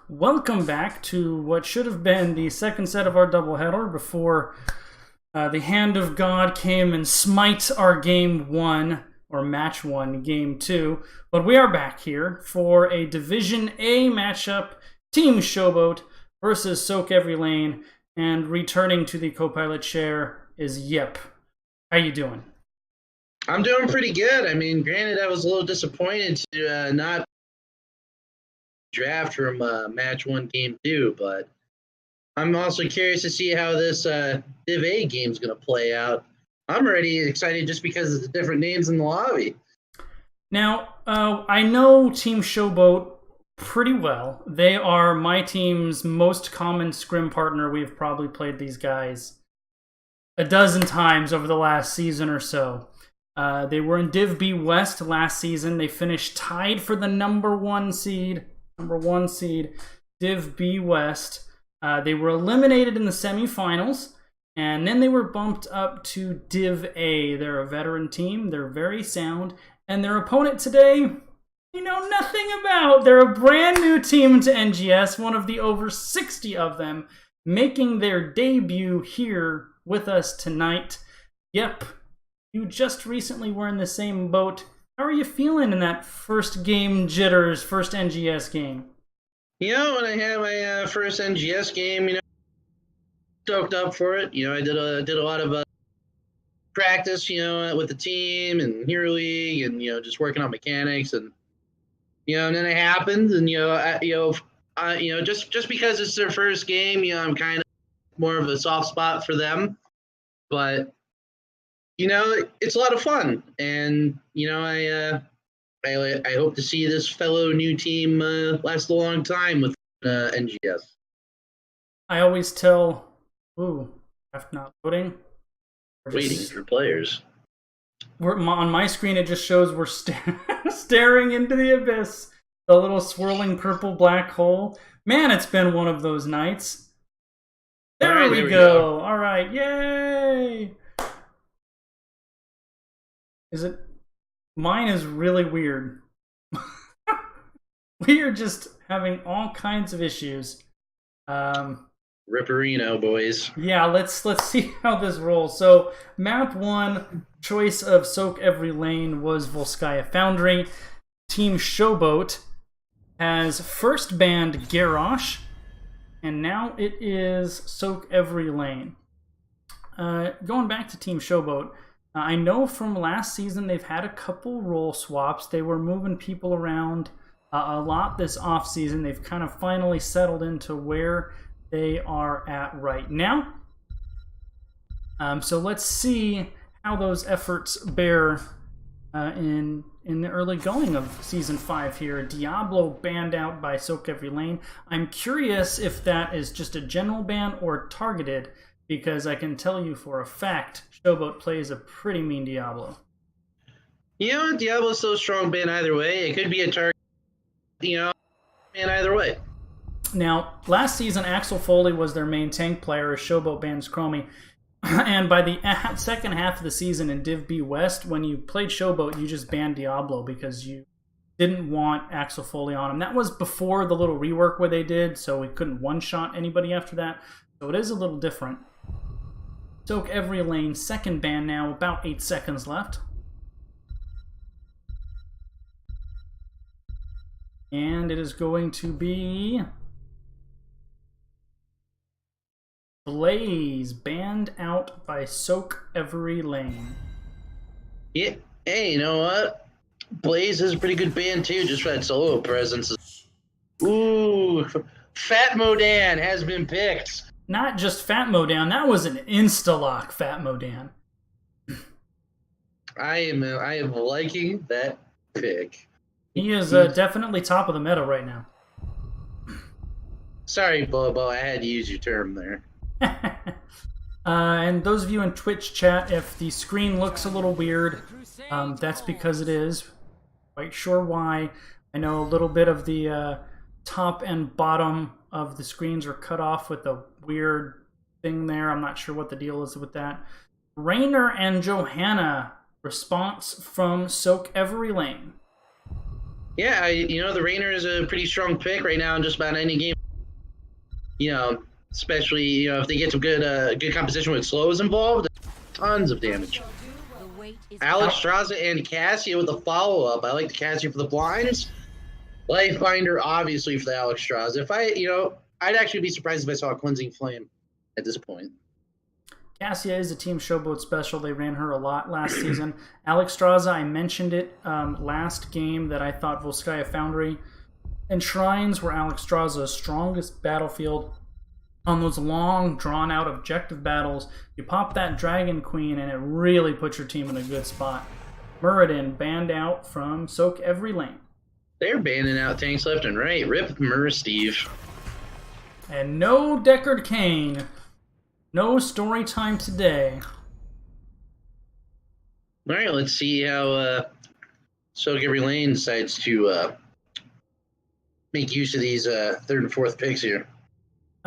Welcome back to what should have been the second set of our doubleheader before the hand of God came and smite our game one, or match one, game two. But we are back here for a Division A matchup, Team Showboat versus Soakeverylane, and returning to the co-pilot chair is Yep. How you doing? I'm doing pretty good. I mean, granted, I was a little disappointed to not draft from match one, game two, but I'm also curious to see how this Div A game is going to play out. I'm already excited just because of the different names in the lobby. Now, I know Team Showboat pretty well. They are my team's most common scrim partner. We've probably played these guys a dozen times over the last season or so. They were in Div B West last season. They finished tied for the number one seed, Div B West. They were eliminated in the semifinals, and then they were bumped up to Div A. They're a veteran team. They're very sound. And their opponent today, you know nothing about. They're a brand new team to NGS, one of the over 60 of them, making their debut here with us tonight. Yep. You just recently were in the same boat. How are you feeling in that first game jitters, first NGS game? You know, when I had my first NGS game, stoked up for it. I did a lot of practice, with the team and Hero League, and just working on mechanics, and and then it happened, and just because it's their first game, I'm kind of more of a soft spot for them, but. It's a lot of fun, and I hope to see this fellow new team last a long time with NGS. I always tell, after not voting, waiting for players. On my screen, it just shows we're staring into the abyss, the little swirling purple black hole. Man, it's been one of those nights. There we go. All right, yay! Mine is really weird. We are just having all kinds of issues. Ripperino, boys. Yeah, let's see how this rolls. So, map one, choice of Soakeverylane was Volskaya Foundry. Team Showboat has first banned Garrosh, and now it is Soakeverylane. Going back to Team Showboat, I know from last season they've had a couple role swaps. They were moving people around a lot this offseason. They've kind of finally settled into where they are at right now. So let's see how those efforts bear in the early going of Season 5 here. Diablo banned out by Soakeverylane. I'm curious if that is just a general ban or targeted, because I can tell you for a fact Showboat plays a pretty mean Diablo. Diablo's so strong ban either way. It could be a target, ban either way. Now, last season, Axel Foley was their main tank player as Showboat bans Chromie. And by the second half of the season in Div B West, when you played Showboat, you just banned Diablo because you didn't want Axel Foley on him. That was before the little rework where they did, so we couldn't one-shot anybody after that. So it is a little different. Soakeverylane, second ban now, about 8 seconds left. And it is going to be Blaze, banned out by Soakeverylane. Yeah, hey, you know what? Blaze is a pretty good band too, just for that solo presence. Ooh, Fat Modan has been picked. Not just Fat Modan, that was an insta-lock Fat Modan. I am liking that pick. He is definitely top of the meta right now. Sorry, Bobo, I had to use your term there. And those of you in Twitch chat, if the screen looks a little weird, that's because it is. Quite sure why. I know a little bit of the top and bottom of the screens are cut off with a weird thing there. I'm not sure what the deal is with that. Rainer and Johanna, response from Soakeverylane. Yeah, the Rainer is a pretty strong pick right now in just about any game. Especially if they get some good composition with slows involved, tons of damage. Alex Straza and Cassia with the follow-up. I like the Cassia for the blinds. Lifebinder, obviously, for the Alex Straza. If I'd actually be surprised if I saw a Cleansing Flame at this point. Cassia is a Team Showboat special. They ran her a lot last season. Alex Straza, I mentioned it last game that I thought Volskaya Foundry and Shrines were Alex Straza's strongest battlefield. On those long, drawn-out objective battles, you pop that Dragon Queen, and it really puts your team in a good spot. Muradin banned out from Soakeverylane. They're banning out tanks left and right. Rip Steve. And no Deckard Cain. No story time today. All right, let's see how Soakeverylane decides to make use of these third and fourth picks here.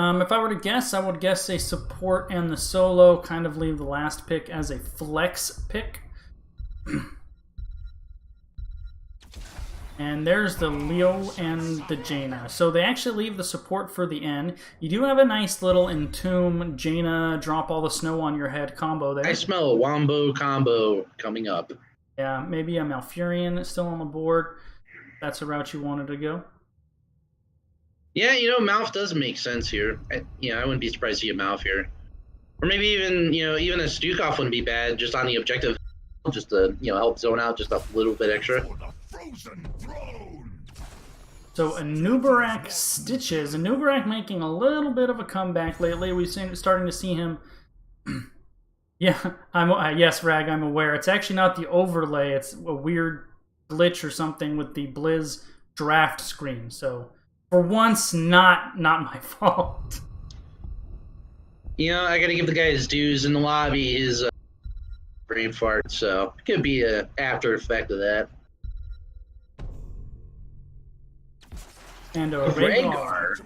If I were to guess, I would guess a support and the solo, kind of leave the last pick as a flex pick. And there's the Leo and the Jaina. So they actually leave the support for the end. You do have a nice little Entomb, Jaina, drop all the snow on your head combo there. I smell a Wombo combo coming up. Yeah, maybe a Malfurion still on the board. That's a route you wanted to go. Yeah, Malf does make sense here. I wouldn't be surprised to see a Malf here. Or maybe even a Stukov wouldn't be bad just on the objective, just to, help zone out just a little bit extra. So Anubarak Stitches. Anubarak making a little bit of a comeback lately. We've starting to see him. Yeah, yes, Rag, I'm aware. It's actually not the overlay. It's a weird glitch or something with the Blizz draft screen. So for once, not my fault. I gotta give the guy his dues in the lobby. His brain fart, so it could be a after effect of that. And a Rhaegar.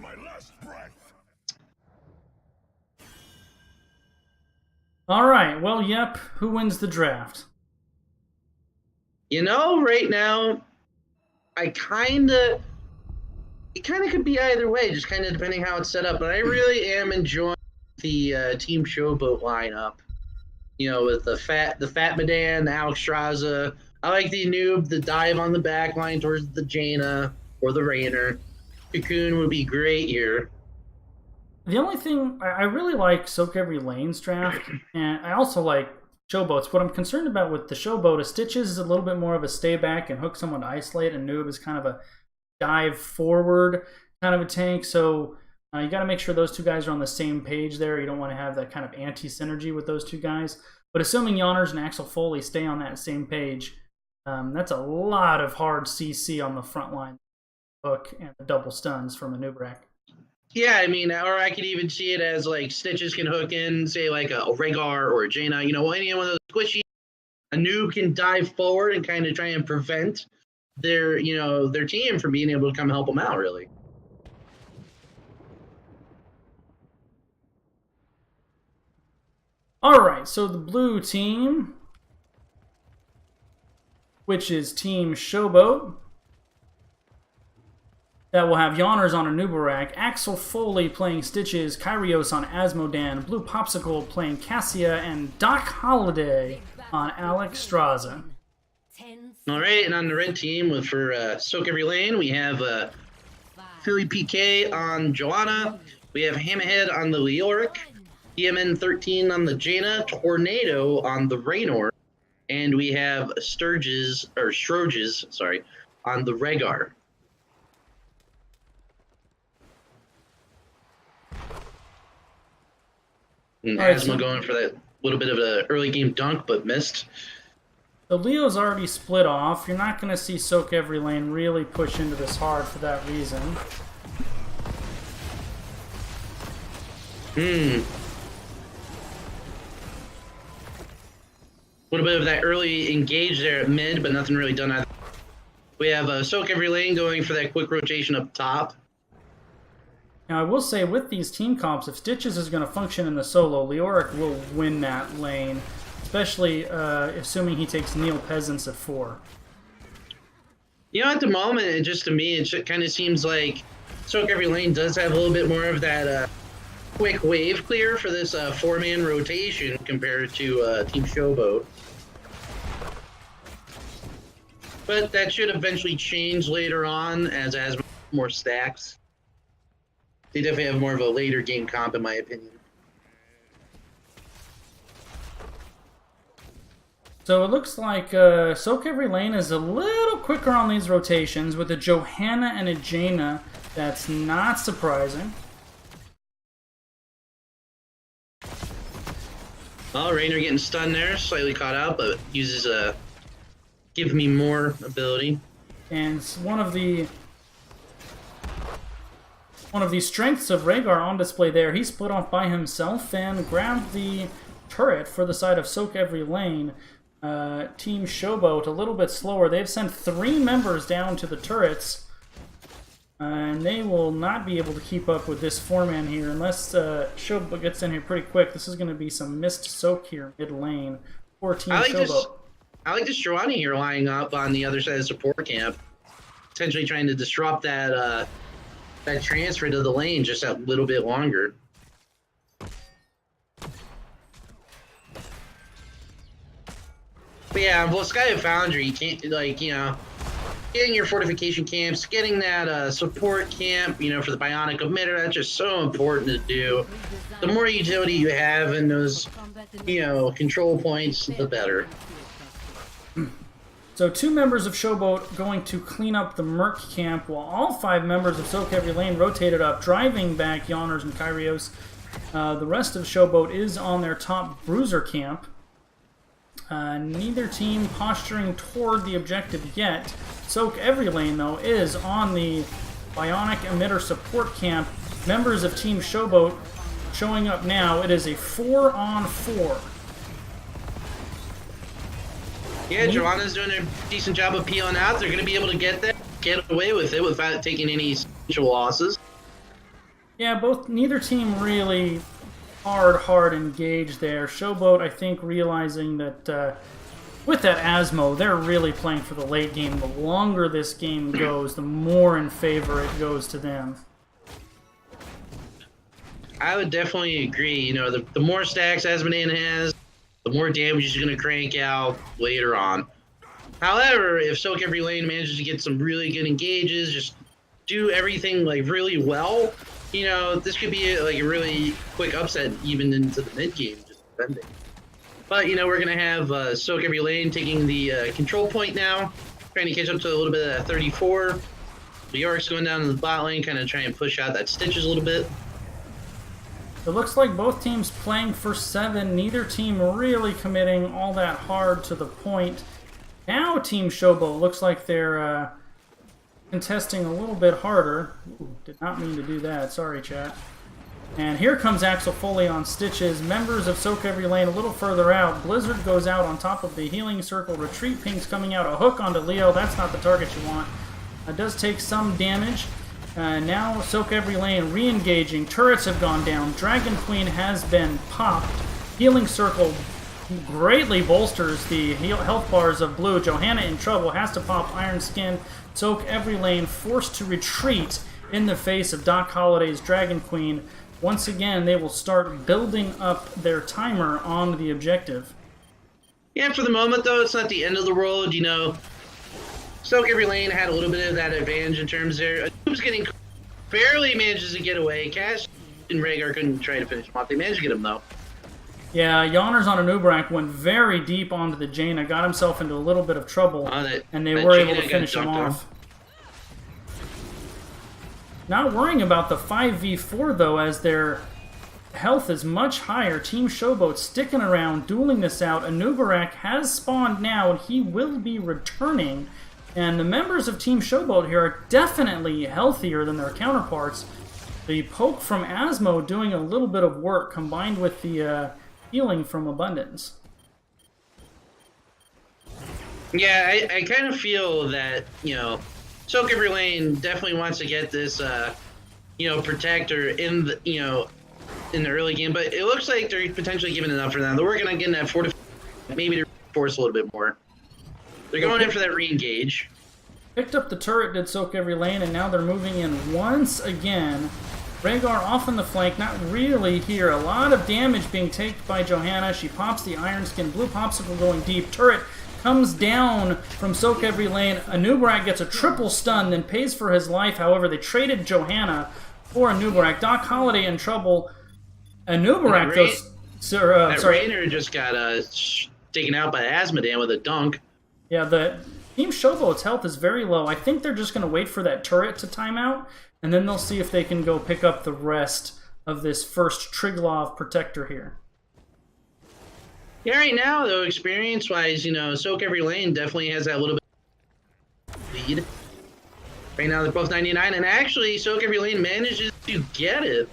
All right. Well, yep. Who wins the draft? Right now, it kind of could be either way, just kind of depending how it's set up. But I really am enjoying the Team Showboat lineup. With the Fat Madan, the Alex Straza. I like the Noob, the dive on the back line towards the Jaina or the Rainer. Cocoon would be great here. The only thing, I really like Soakeverylane's draft, and I also like Showboat's. What I'm concerned about with the Showboat is Stitches is a little bit more of a stay back and hook someone to isolate, and Noob is kind of a dive forward kind of a tank. So you got to make sure those two guys are on the same page there. You don't want to have that kind of anti-synergy with those two guys. But assuming Yonners and Axel Foley stay on that same page, that's a lot of hard CC on the front line. Hook and the double stuns from Anubarak. Yeah, or I could even see it as like Stitches can hook in, say like a Rhaegar or a Jaina, any one of those squishy. A noob can dive forward and kind of try and prevent their team from being able to come help them out, really. All right, so the blue team, which is Team Showboat, that will have Yonners on Anubarak, Axel Foley playing Stitches, Kyrios on Asmodan, Blue Popsicle playing Cassia, and Doc Holliday on Alex Straza. All right, and on the red team for Soakeverylane, we have Philly PK on Joanna. We have Hammerhead on the Leoric, EMN 13 on the Jaina, Tornado on the Raynor, and we have Stroges on the Rhaegar. And Asma going for that little bit of an early game dunk, but missed. The Leo's already split off. You're not going to see Soakeverylane really push into this hard for that reason. A little bit of that early engage there at mid, but nothing really done either. We have Soakeverylane going for that quick rotation up top. Now, I will say, with these team comps, if Stitches is going to function in the solo, Leoric will win that lane, especially assuming he takes Neil Peasants at 4. At the moment, to me, it kind of seems like Soakeverylane does have a little bit more of that quick wave clear for this four-man rotation compared to Team Showboat. But that should eventually change later on as more stacks. They definitely have more of a later game comp, in my opinion. So it looks like Soakeverylane is a little quicker on these rotations with a Johanna and a Jaina. That's not surprising. Well, Raynor getting stunned there, slightly caught out, but uses give me more ability. And one of the strengths of Rhaegar on display there. He split off by himself and grabbed the turret for the side of Soakeverylane. Team Showboat a little bit slower. They've sent 3 members down to the turrets, and they will not be able to keep up with this 4-man here unless Showboat gets in here pretty quick. This is going to be some missed soak here mid lane for Team Showboat. I like this Giovanni here lying up on the other side of the support camp, potentially trying to disrupt that that transfer to the lane just a little bit longer. But yeah, Volskaya Foundry, you can't, getting your fortification camps, getting that support camp, for the bionic emitter, that's just so important to do. The more utility you have in those, control points, the better. So 2 members of Showboat going to clean up the Merc camp, while all 5 members of Soakeverylane rotated up, driving back Yawners and Kyrios. The rest of Showboat is on their top Bruiser camp. Neither team posturing toward the objective yet. Soakeverylane, though, is on the Bionic Emitter support camp. Members of Team Showboat showing up now. It is a 4-on-4. Yeah, Joanna's doing a decent job of peeling out. They're going to be able to get away with it without taking any essential losses. Yeah, neither team really hard engaged there. Showboat, I think, realizing that with that Asmo, they're really playing for the late game. The longer this game goes, the more in favor it goes to them. I would definitely agree. The more stacks Asmodean has, the more damage he's going to crank out later on. However, if Soakeverylane manages to get some really good engages, just do everything really well, this could be a really quick upset even into the mid game, just defending. But we're going to have Soakeverylane taking the control point now, trying to catch up to a little bit of that 34. The York's going down to the bot lane, kind of trying to push out that Stitches a little bit. It looks like both teams playing for 7. Neither team really committing all that hard to the point. Now Team Showboat looks like they're contesting a little bit harder. Ooh, did not mean to do that. Sorry, chat. And here comes Axel Foley on Stitches. Members of Soakeverylane a little further out. Blizzard goes out on top of the healing circle. Retreat Pink's coming out. A hook onto Leo. That's not the target you want. It does take some damage. Now Soakeverylane re-engaging. Turrets have gone down. Dragon Queen has been popped. Healing Circle greatly bolsters the health bars of Blue. Johanna in trouble. Has to pop Iron Skin. Soakeverylane forced to retreat in the face of Doc Holliday's Dragon Queen. Once again, they will start building up their timer on the objective. Yeah, for the moment, though, it's not the end of the world. Soakeverylane had a little bit of that advantage in terms there. Noob's getting barely manages to get away. Cash and Rhaegar couldn't try to finish him off. They managed to get him, though. Yeah, Yawners on a Nubrak went very deep onto the Jaina, got himself into a little bit of trouble, and they were able to finish him off. Not worrying about the 5v4, though, as their health is much higher. Team Showboat sticking around, dueling this out. Anubarak has spawned now, and he will be returning. And the members of Team Showboat here are definitely healthier than their counterparts. The poke from Asmo doing a little bit of work, combined with the healing from Abundance. Yeah, I kind of feel that, Soakeverylane definitely wants to get this, protector in the, in the early game, but it looks like they're potentially giving enough for them. They're working on getting that maybe to force a little bit more. They're going in for that re-engage. Picked up the turret, did Soakeverylane, and now they're moving in once again. Rhaegar off on the flank, not really here. A lot of damage being taken by Johanna. She pops the Iron Skin. Blue Popsicle going deep. Turret comes down from Soakeverylane. Anubarak gets a triple stun, then pays for his life. However, they traded Johanna for Anubarak. Doc Holliday in trouble. Anubarak, Rainer just got taken out by Asmodan with a dunk. Yeah, the Team Showboat's health is very low. I think they're just going to wait for that turret to time out, and then they'll see if they can go pick up the rest of this first Triglav protector here. Yeah, right now, though, experience-wise, Soakeverylane definitely has that little bit lead. Right now, they're both 99, and actually, Soakeverylane manages to get it.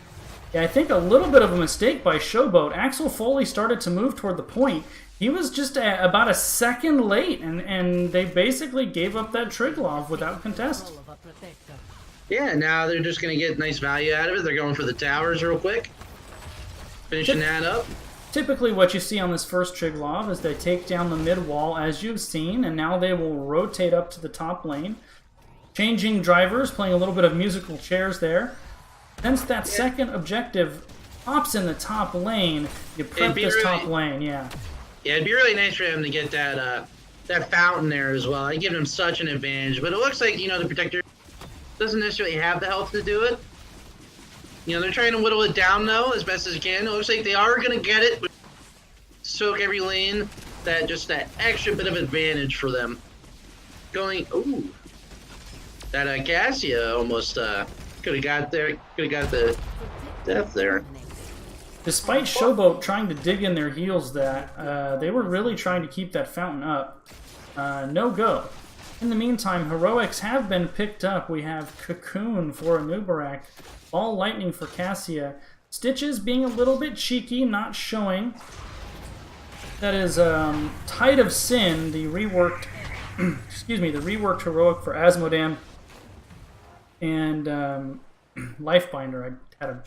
Yeah, I think a little bit of a mistake by Showboat. Axel Foley started to move toward the point. He was just about a second late, and they basically gave up that Triglav without contest. Yeah, now they're just going to get nice value out of it. They're going for the towers real quick. Finishing that up. Typically what you see on this first Triglav is they take down the mid wall, as you've seen, and now they will rotate up to the top lane. Changing drivers, playing a little bit of musical chairs there. Since that second objective pops in the top lane, you prep this top lane, yeah. Yeah, it'd be really nice for him to get that fountain there as well. I give him such an advantage, but it looks like, the Protector doesn't necessarily have the health to do it. They're trying to whittle it down, though, as best as they can. It looks like they are going to get it. Soakeverylane, that extra bit of advantage for them. Ooh. That Cassia almost could have got the death there. Despite Showboat trying to dig in their heels, they were really trying to keep that fountain up. No go. In the meantime, heroics have been picked up. We have Cocoon for Anubarak, Ball Lightning for Cassia. Stitches being a little bit cheeky, not showing. That is Tide of Sin, the reworked, the reworked heroic for Asmodan, and Lifebinder. I had a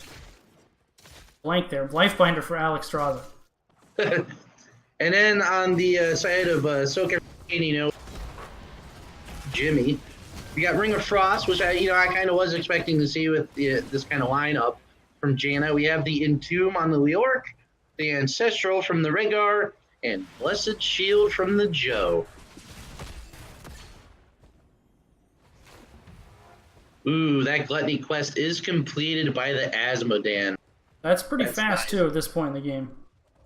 blank there. Lifebinder for Alex Straza. And then on the side of Soakeverylane, Jimmy, we got Ring of Frost, which I kind of was expecting to see with this kind of lineup from Jaina. We have the Entomb on the Leoric, the Ancestral from the Rhaegar, and Blessed Shield from the Joe. Ooh, that Gluttony quest is completed by the Asmodan. That's pretty fast, nice, too, at this point in the game.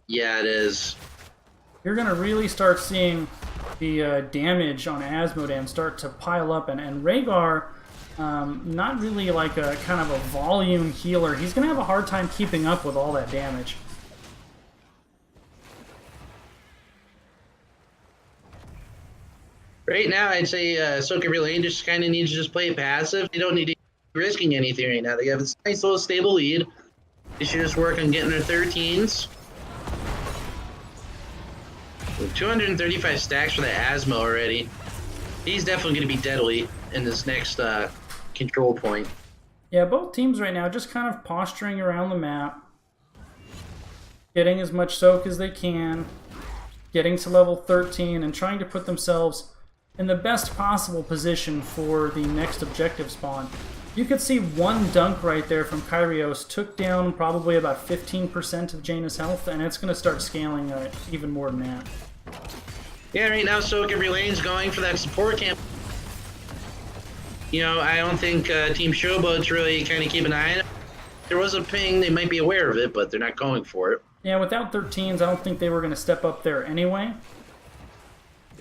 Yeah, it is. You're going to really start seeing the damage on Asmodan start to pile up, and Rhaegar, not really like a kind of a volume healer. He's going to have a hard time keeping up with all that damage. Right now, I'd say Soakeverylane just kind of needs to just play passive. They don't need to be risking anything right now. They have a nice little stable lead. They should just work on getting their 13s. With 235 stacks for the Asmo already. He's definitely going to be deadly in this next control point. Yeah, both teams right now just kind of posturing around the map. Getting as much soak as they can. Getting to level 13 and trying to put themselves in the best possible position for the next objective spawn. You could see one dunk right there from Kyrios took down probably about 15% of Jaina's health, and it's going to start scaling even more than that. Yeah, right now Soakeverylane's going for that support camp. I don't think Team Showboat's really kind of keep an eye on it. If there was a ping, they might be aware of it, but they're not going for it. Yeah, without 13s, I don't think they were going to step up there anyway.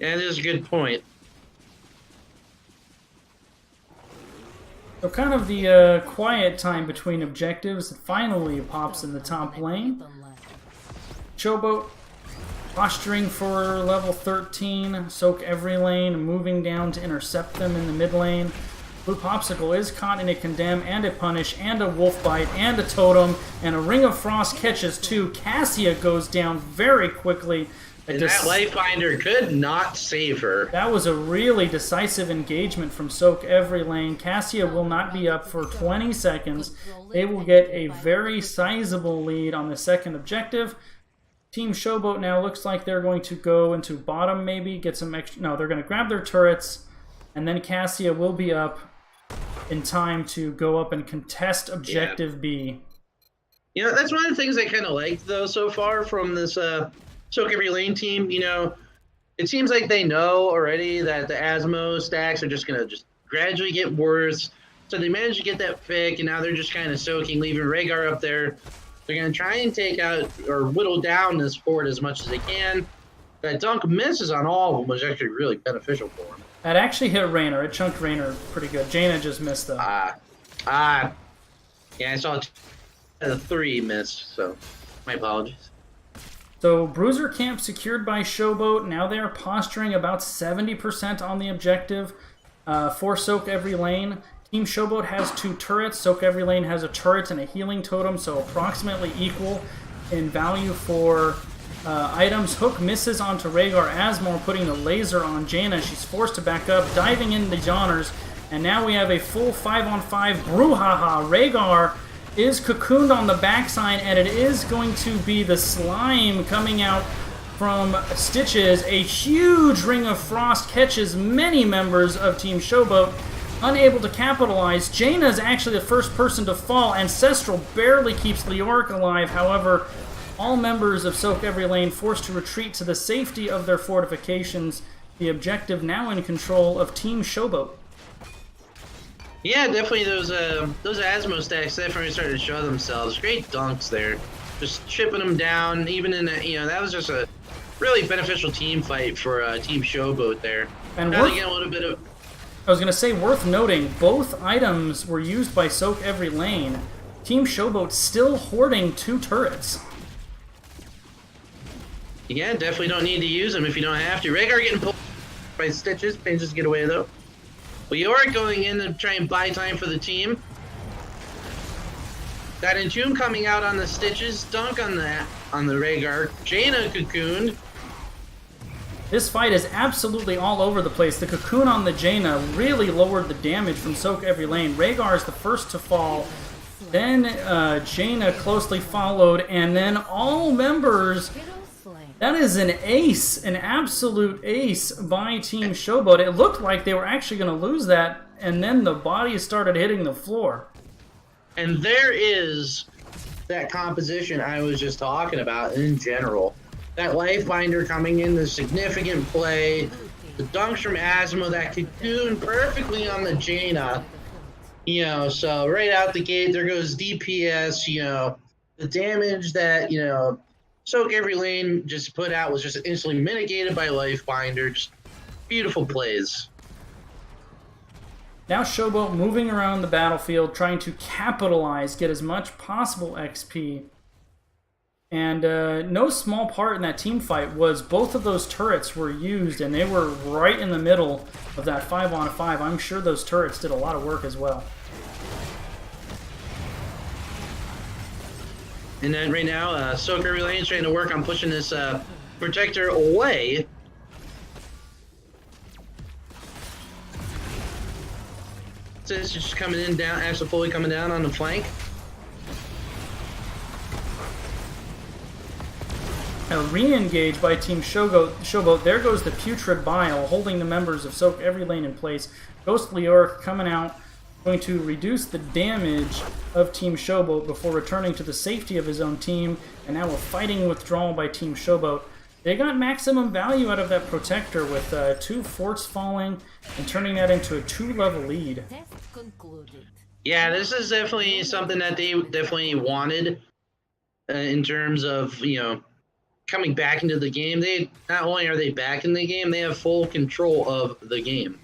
Yeah, that is a good point. So kind of the quiet time between objectives finally pops in the top lane. Showboat posturing for level 13. Soakeverylane moving down to intercept them in the mid lane. Blue Popsicle is caught in a Condemn and a Punish and a Wolf Bite and a Totem. And a Ring of Frost catches two. Cassia goes down very quickly. And that Lifebinder could not save her. That was a really decisive engagement from Soakeverylane. Cassia will not be up for 20 seconds. They will get a very sizable lead on the second objective. Team Showboat now looks like they're going to go into bottom maybe, get some extra... No, they're going to grab their turrets And then Cassia will be up in time to go up and contest Objective B. You know, that's one of the things I kind of liked, though, so far from this Soakeverylane team. You know, it seems like they know already that the Asmo stacks are just going to just gradually get worse. So they managed to get that pick, and now they're just kind of soaking, leaving Rhaegar up there. They're going to try and take out or whittle down this fort as much as they can. That dunk misses on all of them was actually really beneficial for him. That actually hit Raynor. It chunked Raynor pretty good. Jaina just missed, though. Yeah, I saw a 3 miss, so my apologies. So Bruiser Camp secured by Showboat. Now they are posturing about 70% on the objective for Soakeverylane. Team Showboat has 2 turrets. Soakeverylane has a turret and a healing totem, so approximately equal in value for items. Hook misses onto Rhaegar Asmore, putting the laser on Jaina. She's forced to back up, diving into the Johners, and now we have a full 5-on-5 brouhaha. Rhaegar is cocooned on the backside, and it is going to be the slime coming out from Stitches. A huge ring of frost catches many members of Team Showboat, unable to capitalize. Jaina is actually the first person to fall. Ancestral barely keeps Leoric alive. However, all members of Soakeverylane forced to retreat to the safety of their fortifications. The objective now in control of Team Showboat. Yeah, definitely those Asmo stacks definitely started to show themselves. Great dunks there, just chipping them down. Even in that, that was just a really beneficial team fight for Team Showboat there. And now they get a little bit of. I was going to say, worth noting, both items were used by Soakeverylane. Team Showboat still hoarding 2 turrets. Yeah, definitely don't need to use them if you don't have to. Rhaegar getting pulled by Stitches. Managed to get away, though. Leoric going in to try and buy time for the team. That Entomb coming out on the Stitches. Dunk on the Rhaegar. Jaina cocooned. This fight is absolutely all over the place. The cocoon on the Jaina really lowered the damage from Soakeverylane. Rhaegar is the first to fall. Then Jaina closely followed, and then all members. That is an ace, an absolute ace by Team Showboat. It looked like they were actually going to lose that, and then the bodies started hitting the floor. And there is that composition I was just talking about in general. That Lifebinder coming in, the significant play, the dunks from Asmo, that cocoon perfectly on the Jaina. So right out the gate, there goes DPS, the damage that, Soakeverylane just put out was just instantly mitigated by Lifebinder. Just beautiful plays. Now Showboat moving around the battlefield, trying to capitalize, get as much possible XP. And no small part in that team fight was both of those turrets were used, and they were right in the middle of that 5-on-5. I'm sure those turrets did a lot of work as well. And then right now, Soakeverylane is trying to work on pushing this protector away. So it's just coming in down, actually fully coming down on the flank. A re-engage by Team Showboat. There goes the Putrid Bile, holding the members of Soakeverylane in place. Ghost Leoric coming out, going to reduce the damage of Team Showboat before returning to the safety of his own team. And now a fighting withdrawal by Team Showboat. They got maximum value out of that protector with 2 forts falling and turning that into a 2-level lead. Yeah, this is definitely something that they definitely wanted in terms of, coming back into the game. They not only are they back in the game, they have full control of the game.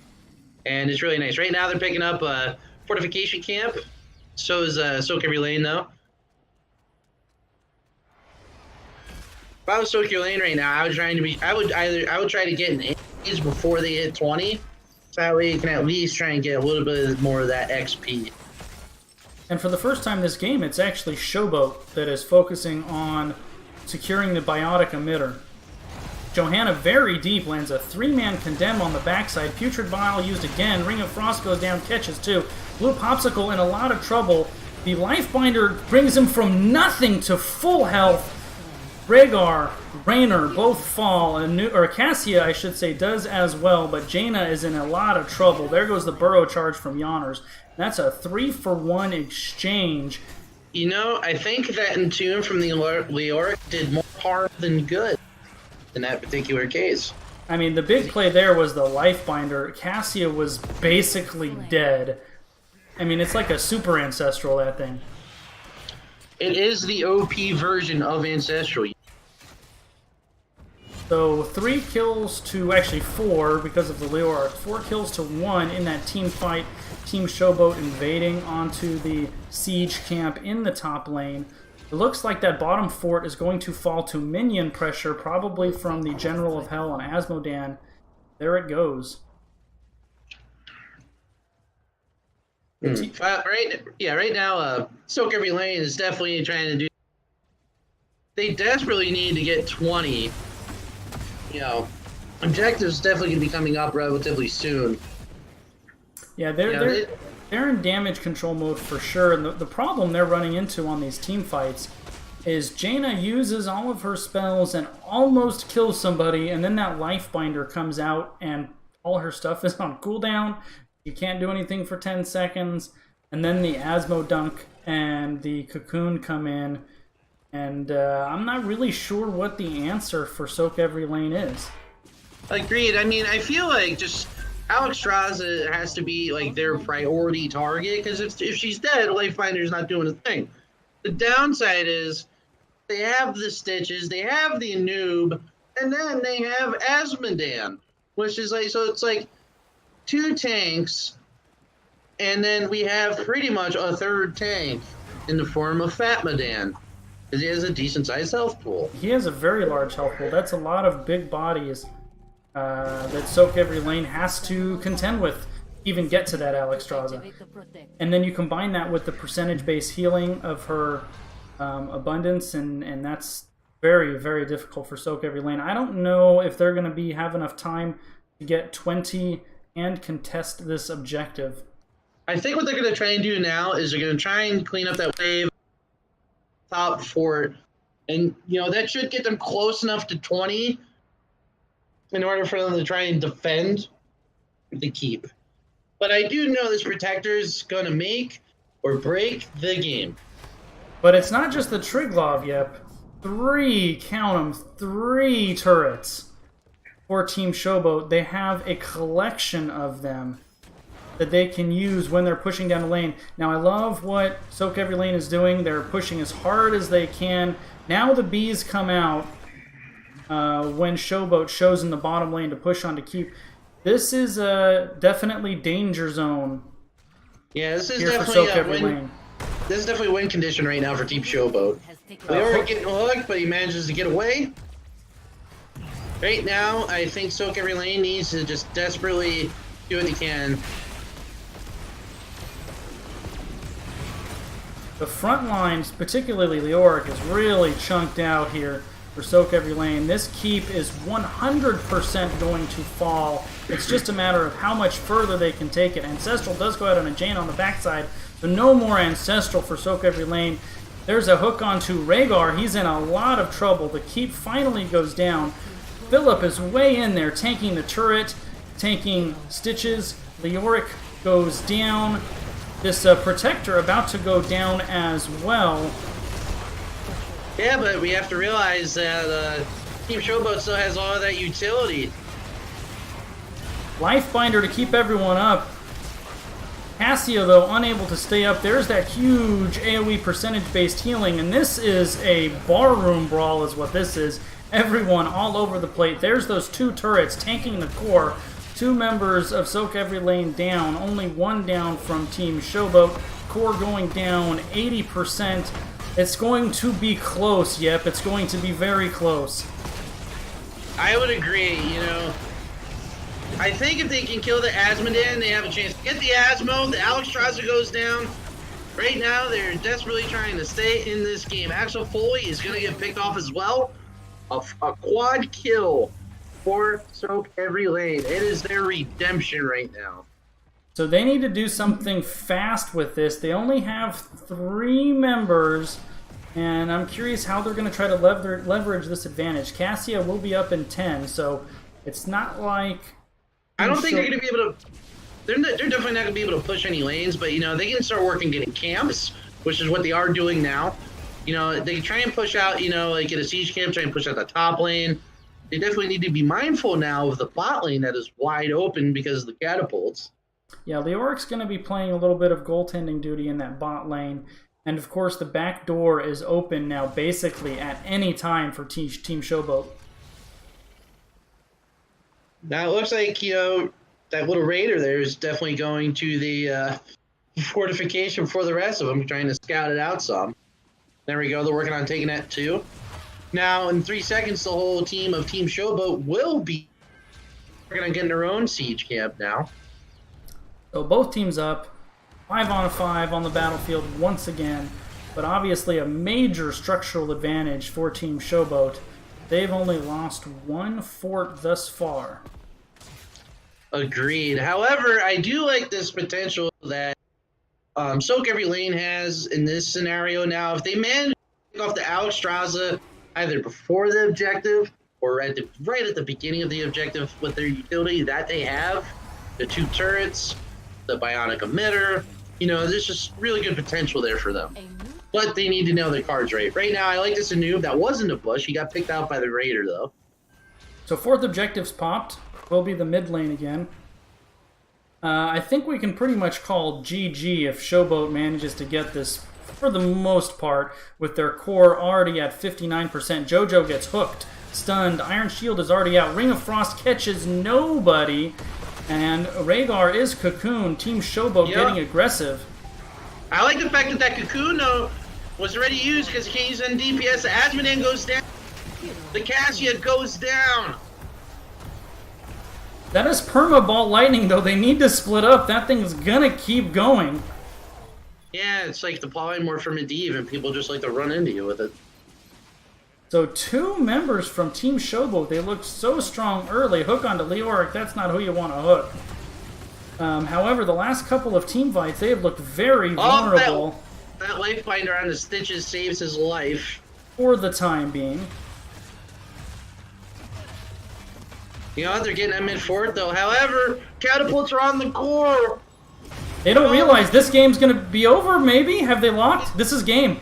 And it's really nice. Right now they're picking up a fortification camp. So is Soakeverylane though. If I was Soakeverylane right now, I would try to get an age before they hit 20. So that way you can at least try and get a little bit more of that XP. And for the first time this game, it's actually Showboat that is focusing on securing the biotic emitter. Johanna very deep lands a 3-man condemn on the backside. Putrid Bile used again. Ring of Frost goes down, catches 2. Blue Popsicle in a lot of trouble. The Lifebinder brings him from nothing to full health. Rhaegar Raynor both fall, or Cassia, I should say, does as well, but Jaina is in a lot of trouble. There goes the burrow charge from Yonners. That's a 3-for-1 exchange. You know, I think that Entomb from the Leoric did more harm than good in that particular case. I mean, the big play there was the Lifebinder. Cassia was basically dead. I mean, it's like a super ancestral, that thing. It is the OP version of Ancestral. So 3 kills to, actually 4 because of the Leoric. 4 kills to 1 in that team fight. Team Showboat invading onto the siege camp in the top lane. It looks like that bottom fort is going to fall to minion pressure, probably from the General of Hell on Asmodan. There it goes. Right now, Soakeverylane is definitely trying to do. They desperately need to get 20. You know, objectives definitely going to be coming up relatively soon. Yeah, they're in damage control mode for sure. And the problem they're running into on these team fights is Jaina uses all of her spells and almost kills somebody, and then that Lifebinder comes out and all her stuff is on cooldown. You can't do anything for 10 seconds. And then the Asmo Dunk and the Cocoon come in. And I'm not really sure what the answer for Soakeverylane is. Agreed. I mean, I feel like just Alexstrasza has to be like their priority target, because if she's dead, Lifebinder's not doing a thing. The downside is they have the Stitches, they have the Noob, and then they have Asmodan, which is like, so it's like 2 tanks, and then we have pretty much a 3rd tank in the form of Fatmadan, because he has a decent sized health pool. He has a very large health pool. That's a lot of big bodies that Soakeverylane has to contend with, even get to that Alexstrasza. And then you combine that with the percentage-based healing of her abundance, and that's very, very difficult for Soakeverylane. I don't know if they're going to have enough time to get 20 and contest this objective. I think what they're going to try and do now is they're going to try and clean up that wave top fort, and you know that should get them close enough to 20 in order for them to try and defend the keep. But I do know this protector is going to make or break the game. But it's not just the Triglav, yep. 3, count them, 3 turrets for Team Showboat. They have a collection of them that they can use when they're pushing down the lane. Now, I love what Soakeverylane is doing. They're pushing as hard as they can. Now the bees come out when Showboat shows in the bottom lane to push on to keep. This is definitely danger zone. Yeah, this is here definitely for Soakeverylane. This is definitely win condition right now for Team Showboat. We are getting hooked, but he manages to get away. Right now, I think Soakeverylane needs to just desperately do what he can. The front lines, particularly Leoric, is really chunked out here for Soakeverylane. This keep is 100% going to fall. It's just a matter of how much further they can take it. Ancestral does go out on a Jaina on the backside, so no more Ancestral for Soakeverylane. There's a hook onto Rhaegar. He's in a lot of trouble. The keep finally goes down. Philip is way in there, tanking the turret, tanking Stitches. Leoric goes down. This Protector about to go down as well. Yeah, but we have to realize that Team Showboat still has all of that utility. Lifebinder to keep everyone up. Cassia, though, unable to stay up. There's that huge AoE percentage-based healing, and this is a barroom brawl is what this is. Everyone all over the plate. There's those 2 turrets tanking the core. 2 members of Soakeverylane down. Only 1 down from Team Showboat. Core going down 80%. It's going to be close, yep. It's going to be very close. I would agree, you know. I think if they can kill the Asmodan, they have a chance to get the Asmo. The Alexstrasza goes down. Right now, they're desperately trying to stay in this game. Axel Foley is going to get picked off as well. A quad kill for Soakeverylane. It is their redemption right now. So they need to do something fast with this. They only have 3 members And I'm curious how they're going to try to leverage this advantage. Cassia will be up in 10, so it's not like... I don't think they're going to be able to... They're definitely not going to be able to push any lanes, but, they can start working getting camps, which is what they are doing now. They try and push out, like get a siege camp, try and push out the top lane. They definitely need to be mindful now of the bot lane that is wide open because of the catapults. Yeah, Leoric's going to be playing a little bit of goaltending duty in that bot lane. And, of course, the back door is open now basically at any time for Team Showboat. Now, it looks like, that little raider there is definitely going to the fortification for the rest of them, trying to scout it out some. There we go. They're working on taking that too. Now, in 3 seconds, the whole team of Team Showboat will be working on getting their own siege camp now. So both teams up. 5-on-5 on the battlefield once again. But obviously a major structural advantage for Team Showboat. They've only lost 1 fort thus far. Agreed. However, I do like this potential that Soakeverylane has in this scenario now. If they manage to pick off the Alexstrasza either before the objective or right at the beginning of the objective with their utility that they have, the 2 turrets, the bionic emitter, there's just really good potential there for them. But they need to know their cards right. Right now, I like this Anub. That wasn't a bush. He got picked out by the Raider, though. So 4th objective's popped. Will be the mid lane again. I think we can pretty much call GG if Showboat manages to get this for the most part, with their core already at 59%. Jojo gets hooked, stunned. Iron Shield is already out. Ring of Frost catches nobody. And Rhaegar is cocooned. Team Showboat getting aggressive. I like the fact that that cocoon, though, was already used because he can't use it in DPS. The Azmodan goes down. The Cassia goes down. That is perma-ball lightning, though. They need to split up. That thing is going to keep going. Yeah, it's like the polymorph from Medivh, and people just like to run into you with it. So 2 members from Team Showboat, they looked so strong early. Hook onto Leoric, that's not who you want to hook. However, the last couple of team fights, they have looked very vulnerable. That life binder on the Stitches saves his life. For the time being. They're getting that mid-fort, though. However, catapults are on the core. They don't realize this game's going to be over, maybe? Have they locked? This is game.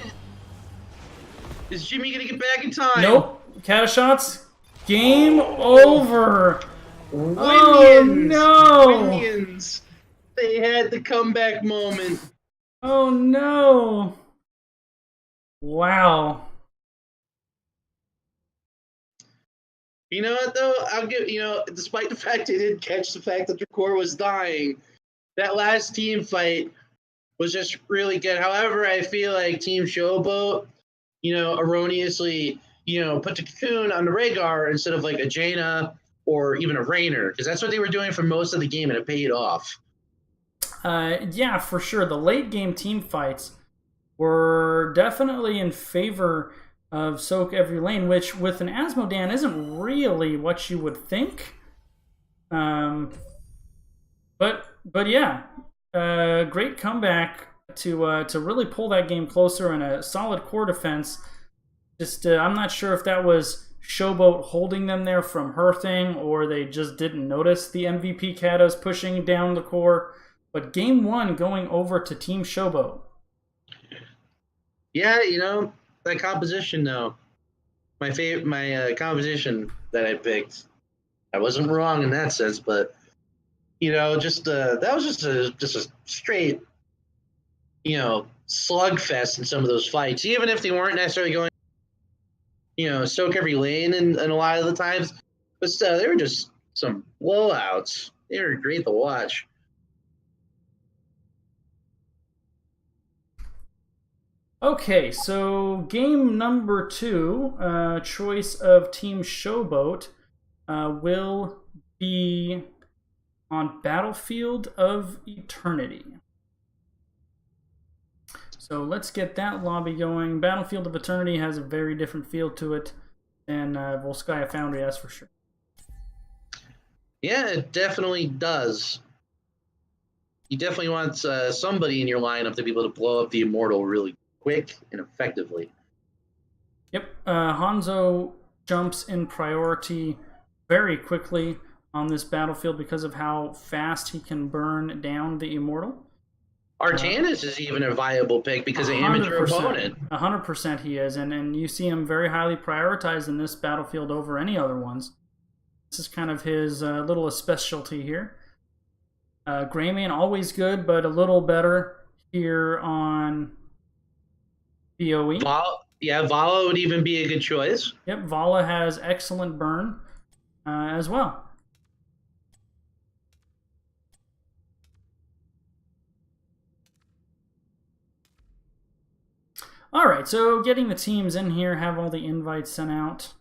Is Jimmy going to get back in time? Nope. Catashots. Game over. Winions. Oh, no. Winions. They had the comeback moment. Oh, no. Wow. You know what, though? I'll give, despite the fact they didn't catch the fact that their core was dying, that last team fight was just really good. However, I feel like Team Showboat, erroneously, put the cocoon on the Rhaegar instead of like a Jaina or even a Raynor, because that's what they were doing for most of the game, and it paid off. Yeah, for sure. The late game team fights were definitely in favor of Soakeverylane, which with an Azmodan isn't really what you would think. But yeah, great comeback to really pull that game closer, and a solid core defense. Just I'm not sure if that was Showboat holding them there from her thing, or they just didn't notice the MVP Katas pushing down the core. But game 1 going over to Team Showboat. Yeah, that composition, though. My composition that I picked, I wasn't wrong in that sense, but that was just a straight, slugfest in some of those fights. Even if they weren't necessarily going, Soakeverylane and a lot of the times, but still, they were just some blowouts. They were great to watch. Okay, so game number 2, choice of Team Showboat, will be on Battlefield of Eternity. So let's get that lobby going. Battlefield of Eternity has a very different feel to it than Volskaya Foundry, that's for sure. Yeah, it definitely does. You definitely want somebody in your lineup to be able to blow up the Immortal really quick and effectively. Yep, Hanzo jumps in priority very quickly on this battlefield because of how fast he can burn down the Immortal. Artanis is even a viable pick because of amateur opponent. 100% he is, and you see him very highly prioritized in this battlefield over any other ones. This is kind of his little specialty here. Greyman, always good, but a little better here on BOE. Vala would even be a good choice. Yep, Vala has excellent burn as well. All right, so getting the teams in here, have all the invites sent out.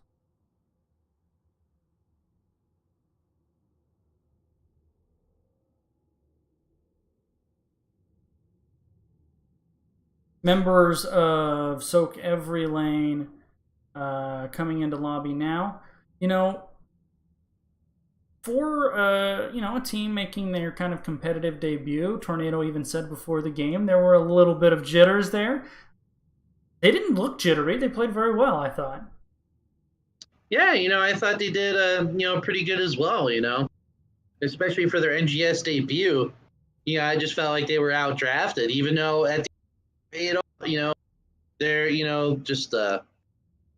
Members of Soakeverylane coming into lobby now. You know, for a team making their kind of competitive debut, Tornado even said before the game there were a little bit of jitters there. They didn't look jittery. They played very well, I thought. Yeah, I thought they did, pretty good as well, especially for their NGS debut. I just felt like they were outdrafted, even though at the they're, just,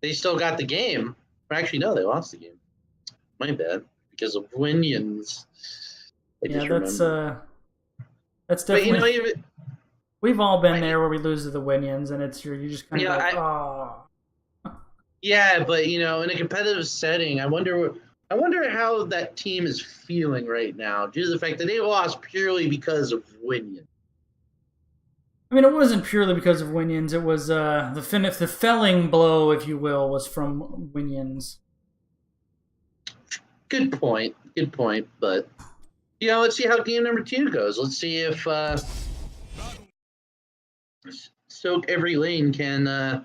they still got the game. Or actually, no, they lost the game. My bad, because of Winions. Yeah, that's definitely... But, we've all been there where we lose to the Winions, and you just kind of like, oh. Yeah, but in a competitive setting, I wonder how that team is feeling right now, due to the fact that they lost purely because of Winions. I mean, it wasn't purely because of Winions. It was the felling blow, if you will, was from Winions. Good point. But let's see how game number 2 goes. Let's see if Soakeverylane can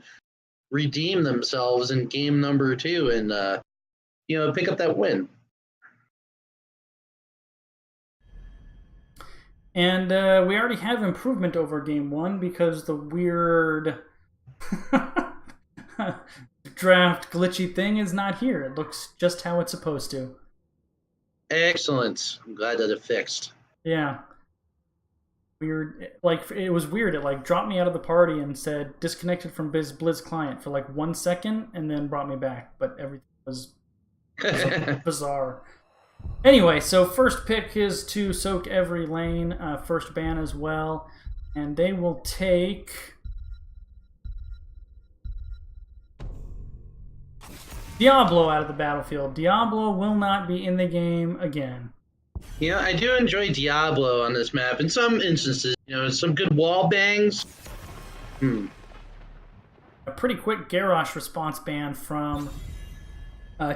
redeem themselves in game number 2 and pick up that win. And we already have improvement over game 1 because the weird draft glitchy thing is not here. It looks just how it's supposed to. Excellent. I'm glad that it fixed. Yeah. Weird. Like, it was weird. It dropped me out of the party and said disconnected from Blizz client for 1 second and then brought me back. But everything was bizarre. Anyway, so first pick is to Soakeverylane, first ban as well, and they will take Diablo out of the battlefield. Diablo will not be in the game again. I do enjoy Diablo on this map. In some instances, some good wall bangs. A pretty quick Garrosh response ban from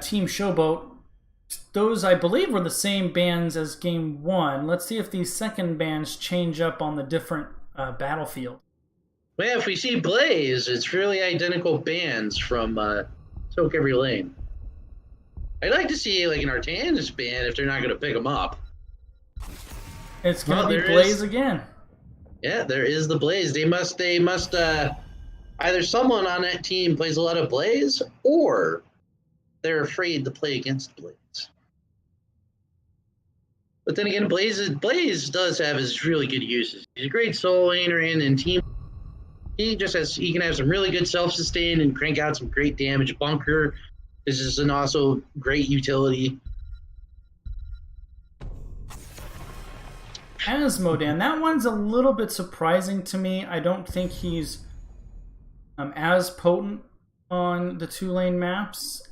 Team Showboat. Those, I believe, were the same bans as Game 1. Let's see if these second bans change up on the different battlefield. Well, if we see Blaze, it's really identical bans from Soakeverylane. I'd like to see an Artanis ban if they're not going to pick them up. It's going to be Blaze again. Yeah, there is the Blaze. They must either someone on that team plays a lot of Blaze, or they're afraid to play against Blaze. But then again, Blaze does have his really good uses. He's a great soul laner and team. He can have some really good self-sustain and crank out some great damage. Bunker is an also great utility. Asmodan, that one's a little bit surprising to me. I don't think he's as potent on the 2-lane maps.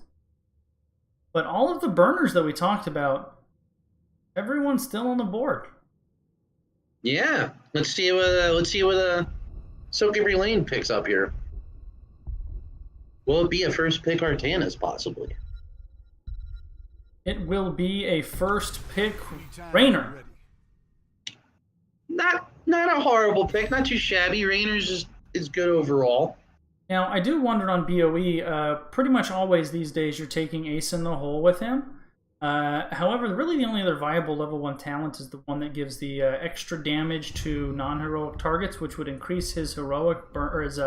But all of the burners that we talked about, everyone's still on the board. Yeah, let's see what Soakeverylane picks up here. Will it be a first pick Artanis possibly? It will be a first pick Raynor. Not a horrible pick, not too shabby. Raynor's is good overall. Now, I do wonder on BOE, pretty much always these days you're taking Ace in the hole with him. However, really the only other viable level 1 talent is the one that gives the extra damage to non-heroic targets, which would increase his heroic burn, or his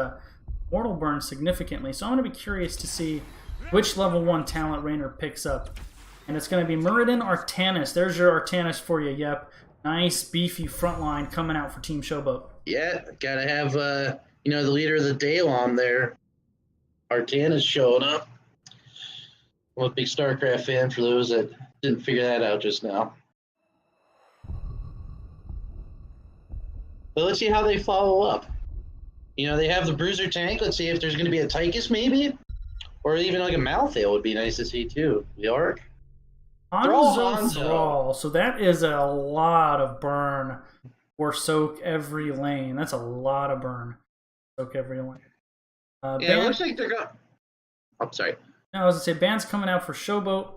mortal burn significantly. So I'm going to be curious to see which level 1 talent Raynor picks up. And it's going to be Muradin Artanis. There's your Artanis for you, yep. Nice, beefy front line coming out for Team Showboat. Yeah, gotta have, the leader of the Daylon there. Artanis showing up. I'm a big StarCraft fan for those that didn't figure that out just now. But let's see how they follow up. They have the Bruiser tank. Let's see if there's going to be a Tychus maybe. Or even like a Malthael would be nice to see too. The Arc. Hanzo Thrall. So that is a lot of burn for Soakeverylane. That's a lot of burn. Soakeverylane. Yeah, it looks like they're going. I'm sorry. No, I was going to say, Ban's coming out for Showboat.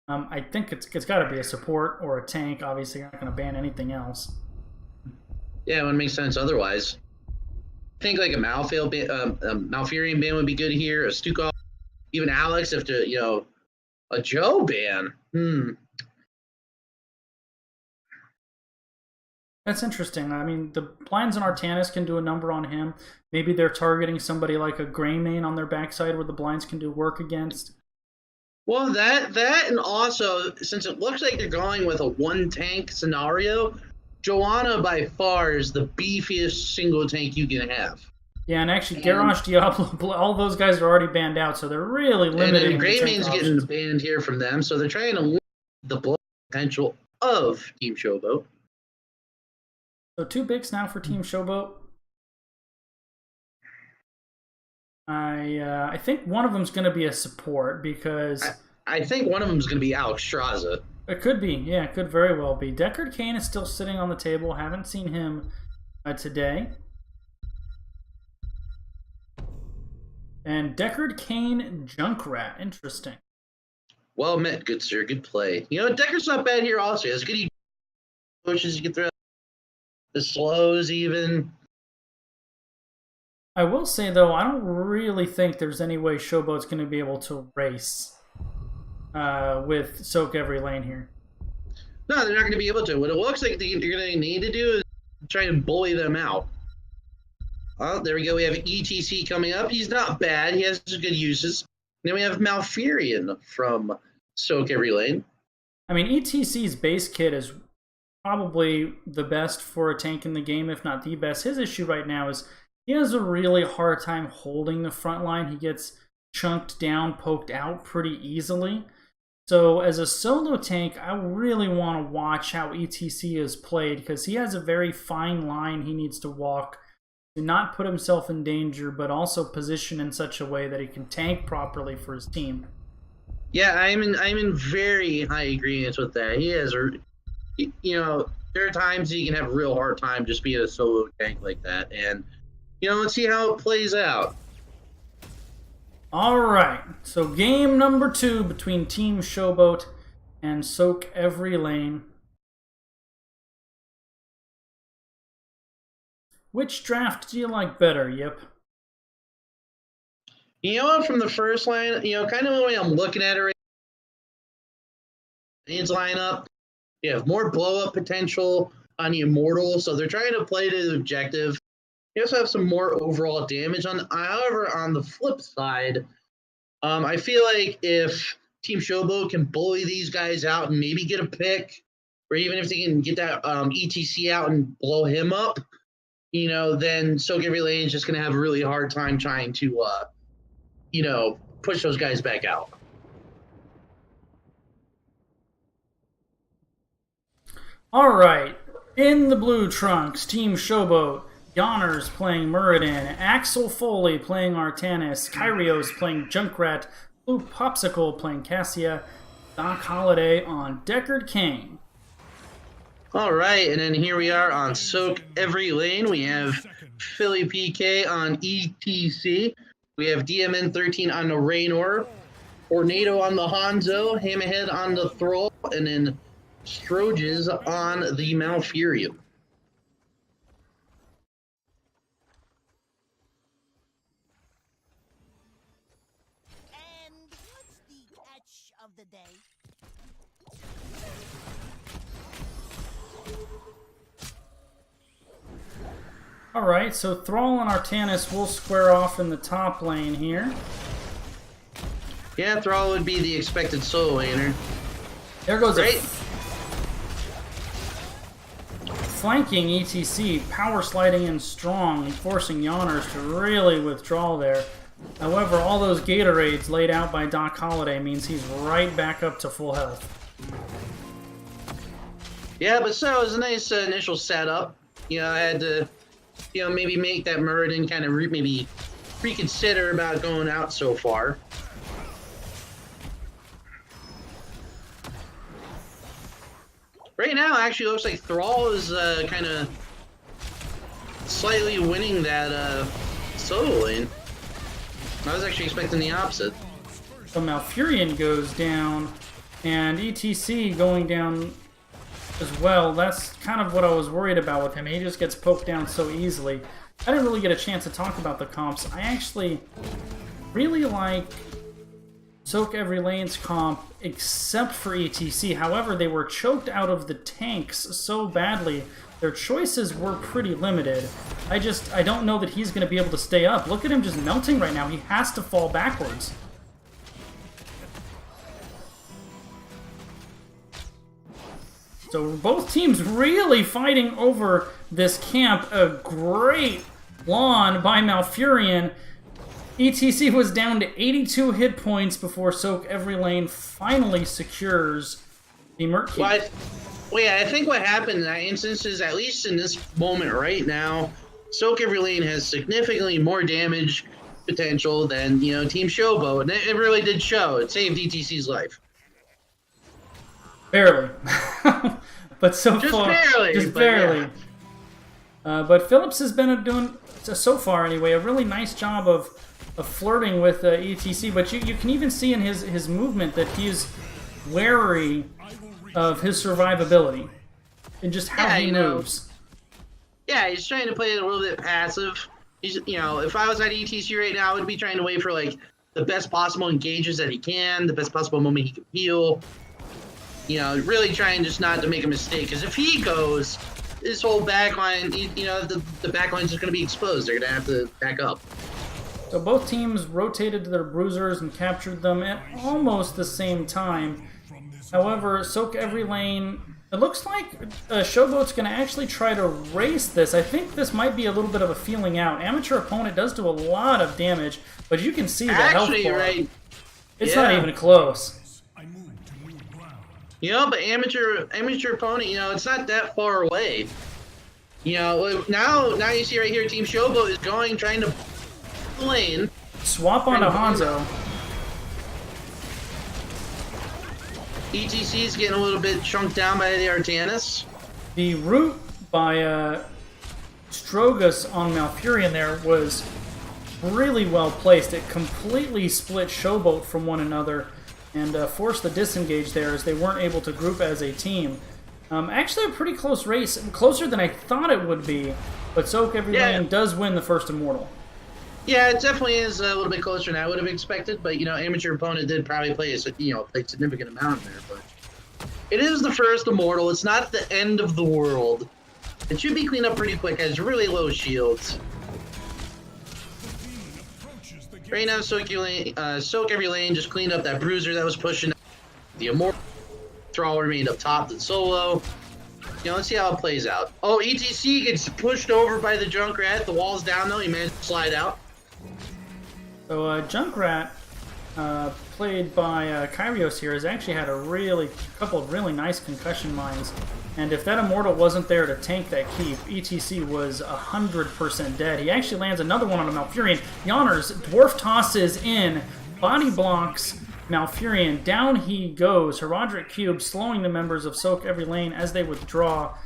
I think it's got to be a support or a tank. Obviously, you're not going to ban anything else. Yeah, it wouldn't make sense otherwise. I think like a Malfurion ban would be good here. A Stukov, even Alex, if to a Joe ban. That's interesting. I mean, the Blinds and Artanis can do a number on him. Maybe they're targeting somebody like a Greymane on their backside where the Blinds can do work against. Well, that and also, since it looks like they're going with a one-tank scenario, Joanna by far is the beefiest single tank you can have. Yeah, and actually, Garrosh, Diablo, all those guys are already banned out, so they're really limited. And Greymane's getting banned here from them, so they're trying to limit the blow potential of Team Showboat. So 2 bigs now for Team Showboat. I think one of them's going to be a support because... I think one of them's going to be Alex Straza. It could be. Yeah, it could very well be. Deckard Cain is still sitting on the table. Haven't seen him today. And Deckard Cain Junkrat. Interesting. Well met, good sir. Good play. Deckard's not bad here also. He has good pushes you can throw. The slows even. I will say, though, I don't really think there's any way Showboat's going to be able to race with Soakeverylane here. No, they're not going to be able to. What it looks like you're going to need to do is try and bully them out. Oh, there we go. We have ETC coming up. He's not bad. He has good uses. Then we have Malfurion from Soakeverylane. I mean, ETC's base kit is probably the best for a tank in the game, if not the best. His issue right now is he has a really hard time holding the front line. He gets chunked down, poked out pretty easily. So as a solo tank, I really want to watch how ETC is played because he has a very fine line he needs to walk to not put himself in danger, but also position in such a way that he can tank properly for his team. Yeah, I'm in very high agreement with that. He has there are times he can have a real hard time just being a solo tank like that. And, let's see how it plays out. All right, so game number 2 between Team Showboat and Soakeverylane. Which draft do you like better, Yip? From the first line, kind of the way I'm looking at it right now, his lineup, you have more blow-up potential on the Immortal, so they're trying to play to the objective. You also have some more overall damage. However, on the flip side, I feel like if Team Showboat can bully these guys out and maybe get a pick, or even if they can get that ETC out and blow him up, then Soakeverylane is just going to have a really hard time trying to, push those guys back out. All right, in the blue trunks, Team Showboat. Yonners playing Muradin, Axel Foley playing Artanis, Kyrios playing Junkrat, Blue Popsicle playing Cassia, Doc Holliday on Deckard Cain. All right, and then here we are on Soakeverylane. We have Philly PK on ETC. We have DMN13 on the Raynor, Tornado on the Hanzo, Hammerhead on the Thrall, and then Stroges on the Malfurion. The day. Alright, so Thrall and Artanis will square off in the top lane here. Yeah, Thrall would be the expected solo laner. There goes Great. Flanking ETC, power sliding in strong and forcing Yonners to really withdraw there. However, all those Gatorades laid out by Doc Holliday means he's right back up to full health. Yeah, but so it was a nice initial setup. You know, I had to, you know, maybe make that Muradin kind of maybe reconsider about going out so far. Right now, actually, looks like Thrall is kind of slightly winning that solo lane. I was actually expecting the opposite. So Malfurion goes down, and ETC going down as well. That's kind of what I was worried about with him. He just gets poked down so easily. I didn't really get a chance to talk about the comps. I actually really like Soakeverylane's comp, except for ETC. However, they were choked out of the tanks so badly, their choices were pretty limited. I don't know that he's going to be able to stay up. Look at him just melting right now. He has to fall backwards. So both teams really fighting over this camp. A great lawn by Malfurion. ETC was down to 82 hit points before Soakeverylane finally secures the Merc Keep. Well, yeah, I think what happened in that instance is, at least in this moment right now, Soakeverylane has significantly more damage potential than, you know, Team Showboat. And it really did show. It saved ETC's life. Barely. But so Just far... barely. Just But barely. yeah. But Phillips has been doing, so far anyway, a really nice job of flirting with ETC, but you can even see in his movement that he's wary of his survivability and just how he moves. Yeah, he's trying to play it a little bit passive. He's, you know, if I was at ETC right now, I would be trying to wait for like the best possible engages that he can, the best possible moment he can heal. You know, really trying just not to make a mistake, because if he goes, this whole backline, you know, the backline's just going to be exposed. They're going to have to back up. So both teams rotated to their bruisers and captured them at almost the same time. However, Soakeverylane, it looks like Showboat's going to actually try to race this. I think this might be a little bit of a feeling out. Amateur opponent does do a lot of damage, but you can see the health bar. Right. It's not even close. You know, but amateur opponent, you know, it's not that far away. You know, now you see right here, Team Showboat is trying to lane. Swap onto Hanzo. ETC is getting a little bit chunked down by the Artanis. The root by Strogus on Malfurion there was really well placed. It completely split Showboat from one another and forced the disengage there as they weren't able to group as a team. Actually a pretty close race, closer than I thought it would be, but Soakeverylane does win the first Immortal. Yeah, it definitely is a little bit closer than I would have expected, but, you know, amateur opponent did probably play a significant amount there, but it is the first Immortal. It's not the end of the world. It should be cleaned up pretty quick, has really low shields. Right now, Soakeverylane just cleaned up that bruiser that was pushing the Immortal. Thrall remained up top than solo. You know, let's see how it plays out. Oh, ETC gets pushed over by the Junkrat. The wall's down, though. He managed to slide out. So Junkrat, played by Kyrios here, has actually had a couple of really nice concussion mines. And if that Immortal wasn't there to tank that keep, ETC was 100% dead. He actually lands another one on a Malfurion. Yonners, Dwarf tosses in, body blocks Malfurion. Down he goes. Herodric Cube slowing the members of Soakeverylane as they withdraw.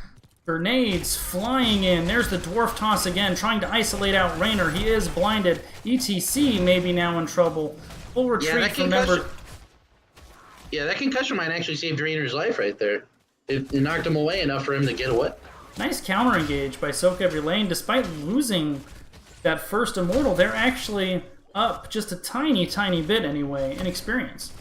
Grenades flying in. There's the Dwarf toss again, trying to isolate out Raynor. He is blinded. ETC may be now in trouble. Full retreat from members. Yeah, that concussion mine actually saved Raynor's life right there. It knocked him away enough for him to get away. Nice counter engage by Soakeverylane. Despite losing that first Immortal, they're actually up just a tiny, tiny bit anyway in experience.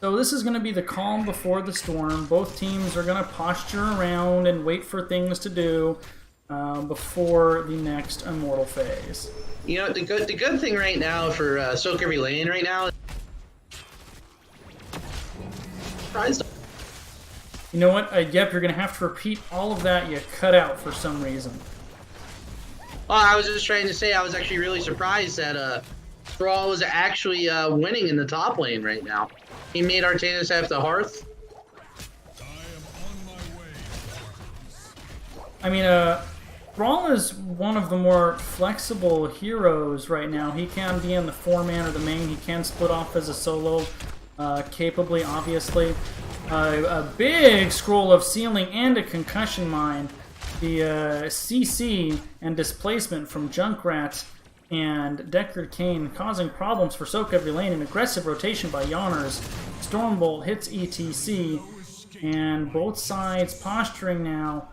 So this is going to be the calm before the storm. Both teams are going to posture around and wait for things to do before the next Immortal phase. You know, the good thing right now for Soakeverylane right now. You know what? Yep, you're going to have to repeat all of that you cut out for some reason. Well, I was just trying to say I was actually really surprised that Thrall was actually winning in the top lane right now. He made Artanis have the Hearth. I mean, Thrall is one of the more flexible heroes right now. He can be in the 4-man or the main. He can split off as a solo, capably, obviously. A big scroll of sealing and a concussion mine. The CC and displacement from Junkrat and Deckard Cain causing problems for Soakeverylane. An aggressive rotation by Yawners. Stormbolt hits ETC, and both sides posturing now.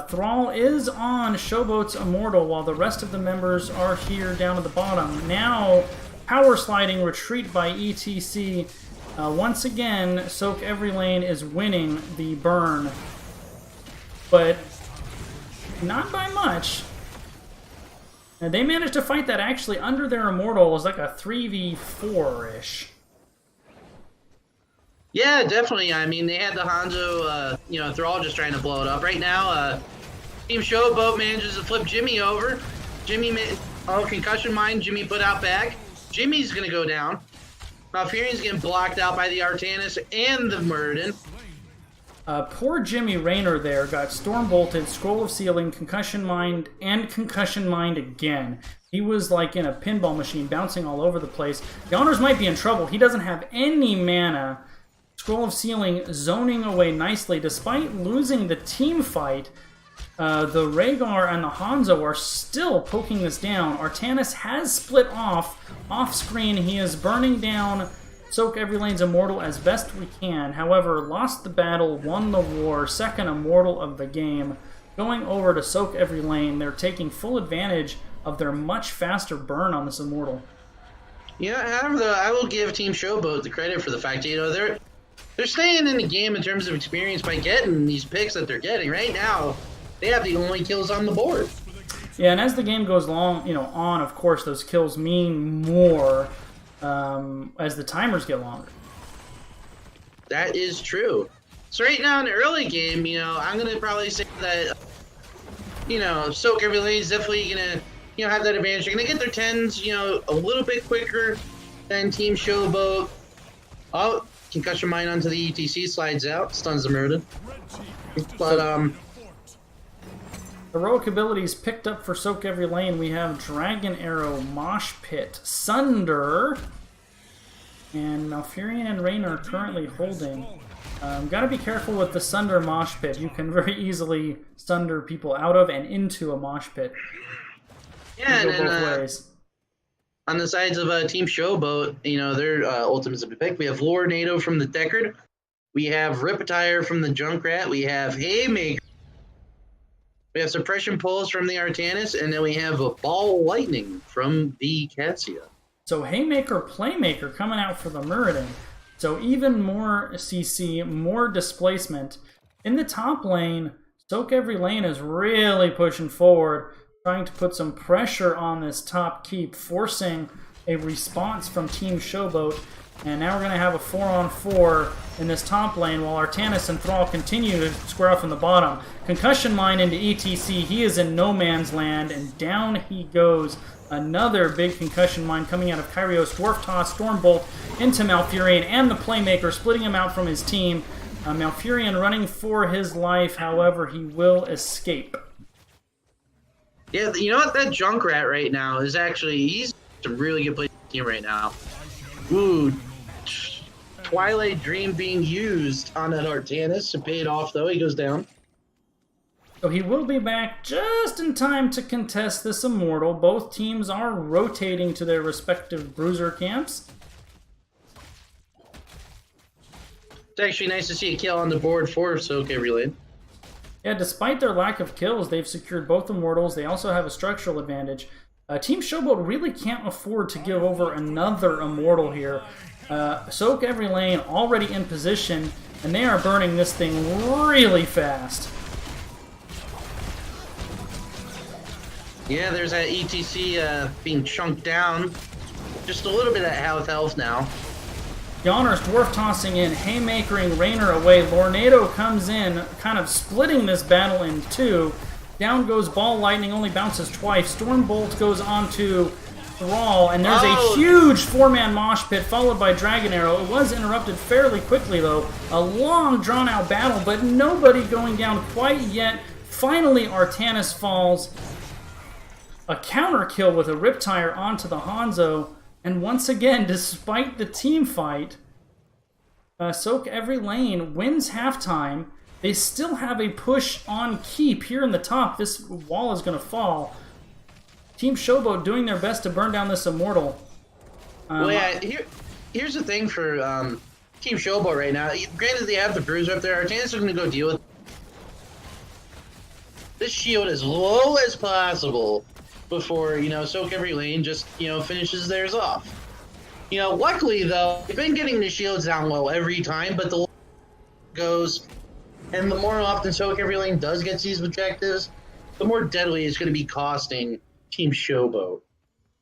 Thrall is on Showboat's Immortal while the rest of the members are here down at the bottom. Now, power sliding retreat by ETC. Once again, Soakeverylane is winning the burn, but not by much. And they managed to fight that actually under their Immortal. It was like a 3v4-ish. Yeah, definitely. I mean, they had the Hanzo, you know, Thrall just trying to blow it up. Right now, Team Showboat manages to flip Jimmy over. Jimmy, concussion mine, Jimmy put out back. Jimmy's going to go down. Malfurion's getting blocked out by the Artanis and the Muradin. Poor Jimmy Raynor there got storm bolted, scroll of sealing, concussion mined, and concussion mined again. He was like in a pinball machine, bouncing all over the place. Yawners might be in trouble. He doesn't have any mana. Scroll of sealing zoning away nicely. Despite losing the team fight, the Rhaegar and the Hanzo are still poking this down. Artanis has split off. Off-screen, he is burning down Soakeverylane's Immortal as best we can. However, lost the battle, won the war, second Immortal of the game. Going over to Soakeverylane, they're taking full advantage of their much faster burn on this Immortal. Yeah, however, though, I will give Team Showboat the credit for the fact that, you know, they're staying in the game in terms of experience by getting these picks that they're getting. Right now, they have the only kills on the board. Yeah, and as the game goes on, of course, those kills mean more as the timers get longer. That is true. So right now in the early game, you know, I'm going to probably say that, you know, Soakeverylane is definitely going to, you know, have that advantage. They're going to get their 10s, you know, a little bit quicker than Team Showboat. Oh, concussion mine onto the ETC, slides out, stuns the Muradin. But, heroic abilities picked up for Soakeverylane. We have Dragon Arrow, Mosh Pit, Sunder, and Malfurion and Raynor currently holding. Gotta be careful with the Sunder Mosh Pit. You can very easily sunder people out of and into a Mosh Pit. Yeah, and both ways. On the sides of Team Showboat, you know, their ultimates have been picked. We have Lornado from the Deckard. We have Riptire from the Junkrat. We have Haymaker. We have Suppression Pulse from the Artanis. And then we have a Ball Lightning from the Cassia. So Haymaker, Playmaker coming out for the Muradin. So even more CC, more displacement. In the top lane, Soakeverylane is really pushing forward, trying to put some pressure on this top keep, forcing a response from Team Showboat. And now we're going to have a 4-on-4 in this top lane while Artanis and Thrall continue to square off in the bottom. Concussion mine into ETC. He is in no man's land, and down he goes. Another big concussion mine coming out of Kyrios. Dwarf Toss, Stormbolt into Malfurion and the Playmaker, splitting him out from his team. Malfurion running for his life, however, he will escape. Yeah, you know what? That Junkrat right now is actually, he's a really good player team right now. Ooh, Twilight Dream being used on that Artanis. It paid off, though. He goes down. So he will be back just in time to contest this Immortal. Both teams are rotating to their respective bruiser camps. It's actually nice to see a kill on the board for Soakeverylane. Yeah, despite their lack of kills, they've secured both Immortals. They also have a structural advantage. Team Showboat really can't afford to give over another Immortal here. Soakeverylane already in position, and they are burning this thing really fast. Yeah, there's that ETC being chunked down. Just a little bit of health now. Yawner's dwarf tossing in, haymakering Raynor away. Lornado comes in, kind of splitting this battle in two. Down goes Ball Lightning, only bounces twice. Stormbolt goes on to Thrall, and there's a huge four-man mosh pit followed by Dragon Arrow. It was interrupted fairly quickly, though. A long, drawn-out battle, but nobody going down quite yet. Finally, Artanis falls. A counter kill with a Riptire onto the Hanzo. And once again, despite the team fight, Soakeverylane wins halftime. They still have a push on keep here in the top. This wall is going to fall. Team Showboat doing their best to burn down this Immortal. Well, yeah, here's the thing for Team Showboat right now. Granted, they have the Bruiser up there. Artanis is going to go deal with this shield as low as possible before, Soakeverylane just, finishes theirs off. Luckily, though, they've been getting the shields down low every time, but the goes... And the more often Soakeverylane does get these objectives, the more deadly it's going to be costing Team Showboat.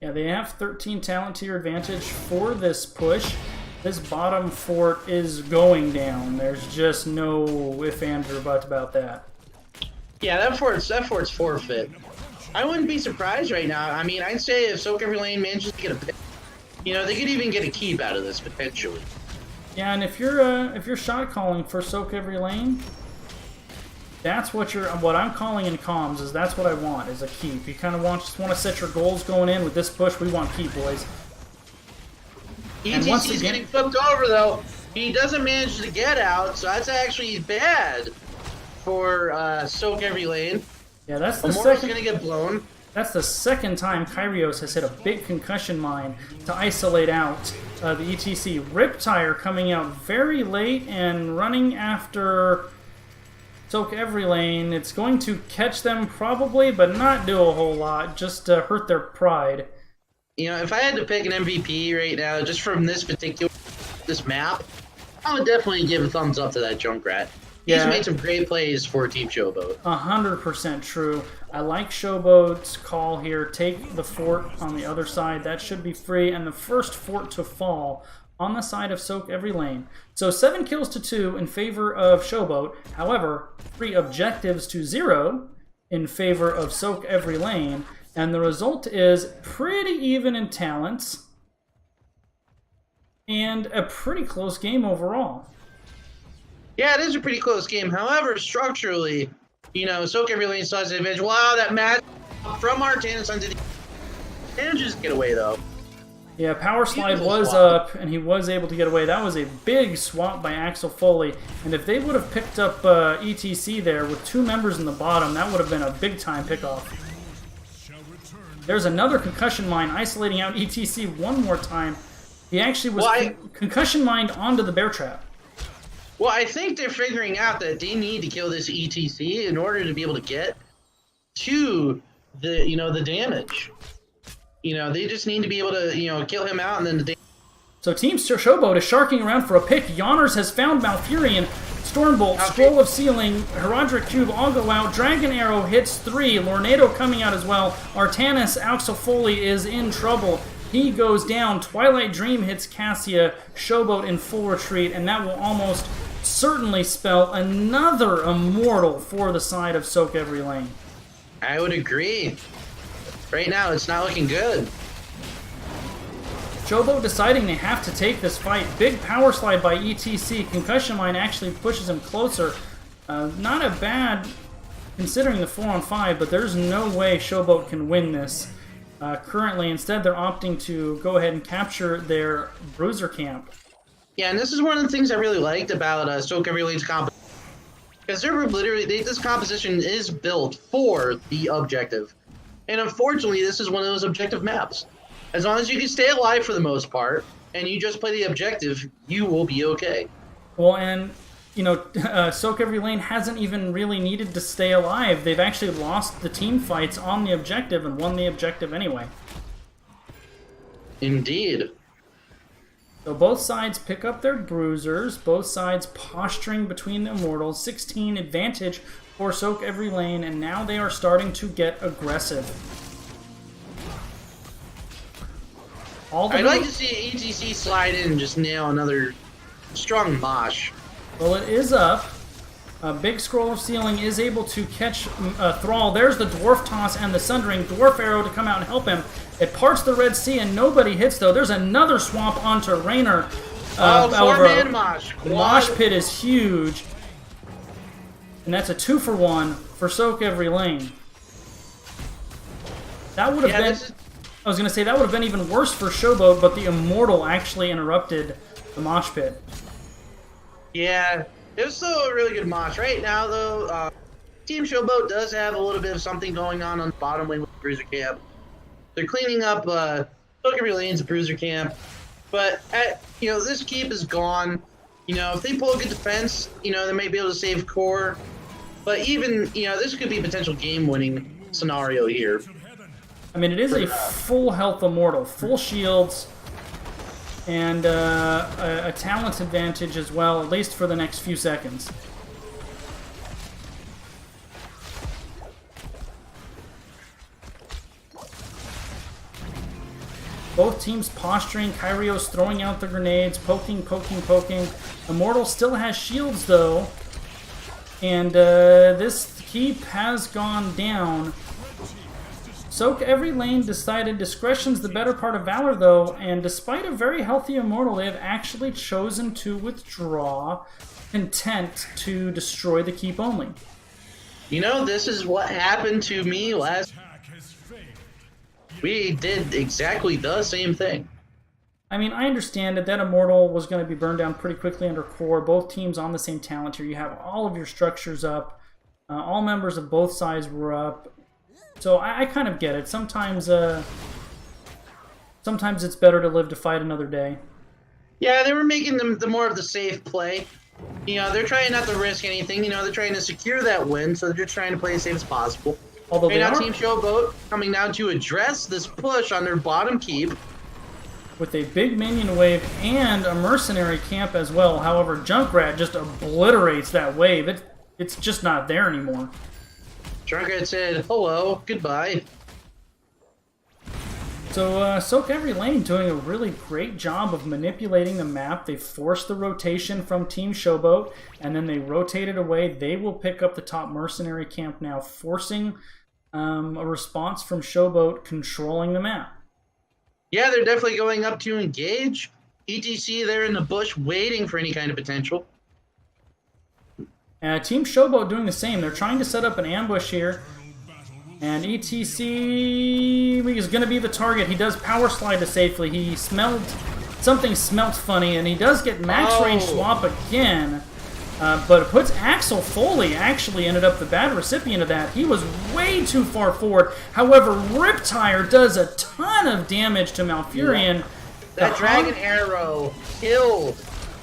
Yeah, they have 13 talent tier advantage for this push. This bottom fort is going down. There's just no if, ands, or buts about that. Yeah, that fort's forfeit. I wouldn't be surprised right now. I mean, I'd say if Soakeverylane manages to get a pick, they could even get a keep out of this potentially. Yeah, and if you're shot calling for Soakeverylane, that's what I'm calling in comms is that's what I want is a keep. You kind of just want to set your goals going in with this push. We want keep, boys. ETC's getting flipped over though. He doesn't manage to get out, so that's actually bad for Soakeverylane. Yeah, that's the Immortal's second. Gonna get blown. That's the second time Kyrios has hit a big concussion mine to isolate out the ETC. Riptire coming out very late and running after Soakeverylane. It's going to catch them probably, but not do a whole lot. Just hurt their pride. If I had to pick an MVP right now, just from this map, I would definitely give a thumbs up to that Junkrat. He's made some great plays for Team Showboat. 100% true. I like Showboat's call here. Take the fort on the other side. That should be free. And the first fort to fall on the side of Soakeverylane. So 7 kills to 2 in favor of Showboat. However, 3 objectives to 0 in favor of Soakeverylane. And the result is pretty even in talents. And a pretty close game overall. Yeah, it is a pretty close game. However, structurally, Soakeverylane still has the advantage. Wow, that match from Artanis onto the... Manages to get away, though. Yeah, Power Slide was up, and he was able to get away. That was a big swap by Axel Foley. And if they would have picked up ETC there with 2 members in the bottom, that would have been a big-time pickoff. There's another concussion mine isolating out ETC one more time. He actually was concussion mined onto the bear trap. Well, I think they're figuring out that they need to kill this ETC in order to be able to get to the damage. They just need to be able to, kill him out and then the damage. So Team Showboat is sharking around for a pick. Yawner's has found Malfurion. Stormbolt, Scroll of Sealing, Herodric Cube all go out. Dragon Arrow hits 3. Lornado coming out as well. Artanis, Axel Foley is in trouble. He goes down. Twilight Dream hits Cassia. Showboat in full retreat, and that will almost certainly spell another Immortal for the side of Soakeverylane. I would agree. Right now, it's not looking good. Showboat deciding they have to take this fight. Big power slide by ETC. Concussion Mine actually pushes him closer. Not a bad, considering the 4-on-5, but there's no way Showboat can win this. Currently, instead, they're opting to go ahead and capture their Bruiser camp. Yeah, and this is one of the things I really liked about Soakeverylane's composition. Because this composition is built for the objective. And unfortunately, this is one of those objective maps. As long as you can stay alive for the most part, and you just play the objective, you will be okay. Well, and Soakeverylane hasn't even really needed to stay alive. They've actually lost the team fights on the objective and won the objective anyway. Indeed. So both sides pick up their bruisers, both sides posturing between the immortals. 16 advantage for Soakeverylane, and now they are starting to get aggressive. I'd like to see ETC slide in and just nail another strong mosh. Well, it is up. A big scroll of sealing is able to catch Thrall. There's the dwarf toss and the sundering. Dwarf arrow to come out and help him. It parts the Red Sea and nobody hits, though. There's another swamp onto Raynor. Four-man mosh. The mosh pit is huge. And that's a 2-for-1 for Soakeverylane. That would have been... I was going to say, that would have been even worse for Showboat, but the Immortal actually interrupted the mosh pit. Yeah, it was still a really good mosh. Right now, though, Team Showboat does have a little bit of something going on the bottom lane with the Bruiser Camp. They're cleaning up Soakeverylane's Bruiser Camp, but this keep is gone. If they pull a good defense, they might be able to save core. But even, this could be a potential game-winning scenario here. I mean, it is a full health Immortal, full shields, and a talent advantage as well, at least for the next few seconds. Both teams posturing, Kyrio's throwing out the grenades, poking. Immortal still has shields, though, and this keep has gone down. Soakeverylane decided discretion's the better part of valor, though, and despite a very healthy Immortal, they have actually chosen to withdraw, content to destroy the keep only. This is what happened to me last. We did exactly the same thing. I mean, I understand that Immortal was going to be burned down pretty quickly under core. Both teams on the same talent here. You have all of your structures up. All members of both sides were up. So I kind of get it. Sometimes it's better to live to fight another day. Yeah, they were making the more of the safe play. They're trying not to risk anything. They're trying to secure that win, so they're just trying to play as safe as possible. Although now Team Showboat coming down to address this push on their bottom keep. With a big minion wave and a mercenary camp as well. However, Junkrat just obliterates that wave. It's just not there anymore. Junkrat said, hello, goodbye. So Soakeverylane doing a really great job of manipulating the map. They forced the rotation from Team Showboat, and then they rotated away. They will pick up the top mercenary camp now, forcing a response from Showboat controlling the map. Yeah, they're definitely going up to engage. ETC there in the bush waiting for any kind of potential. Team Showboat doing the same. They're trying to set up an ambush here. And ETC is going to be the target. He does power slide to safely. He smelled... Something smelt funny, and he does get max range swap again. But it puts Axel Foley actually ended up the bad recipient of that. He was way too far forward. However, Riptire does a ton of damage to Malfurion. That dragon arrow killed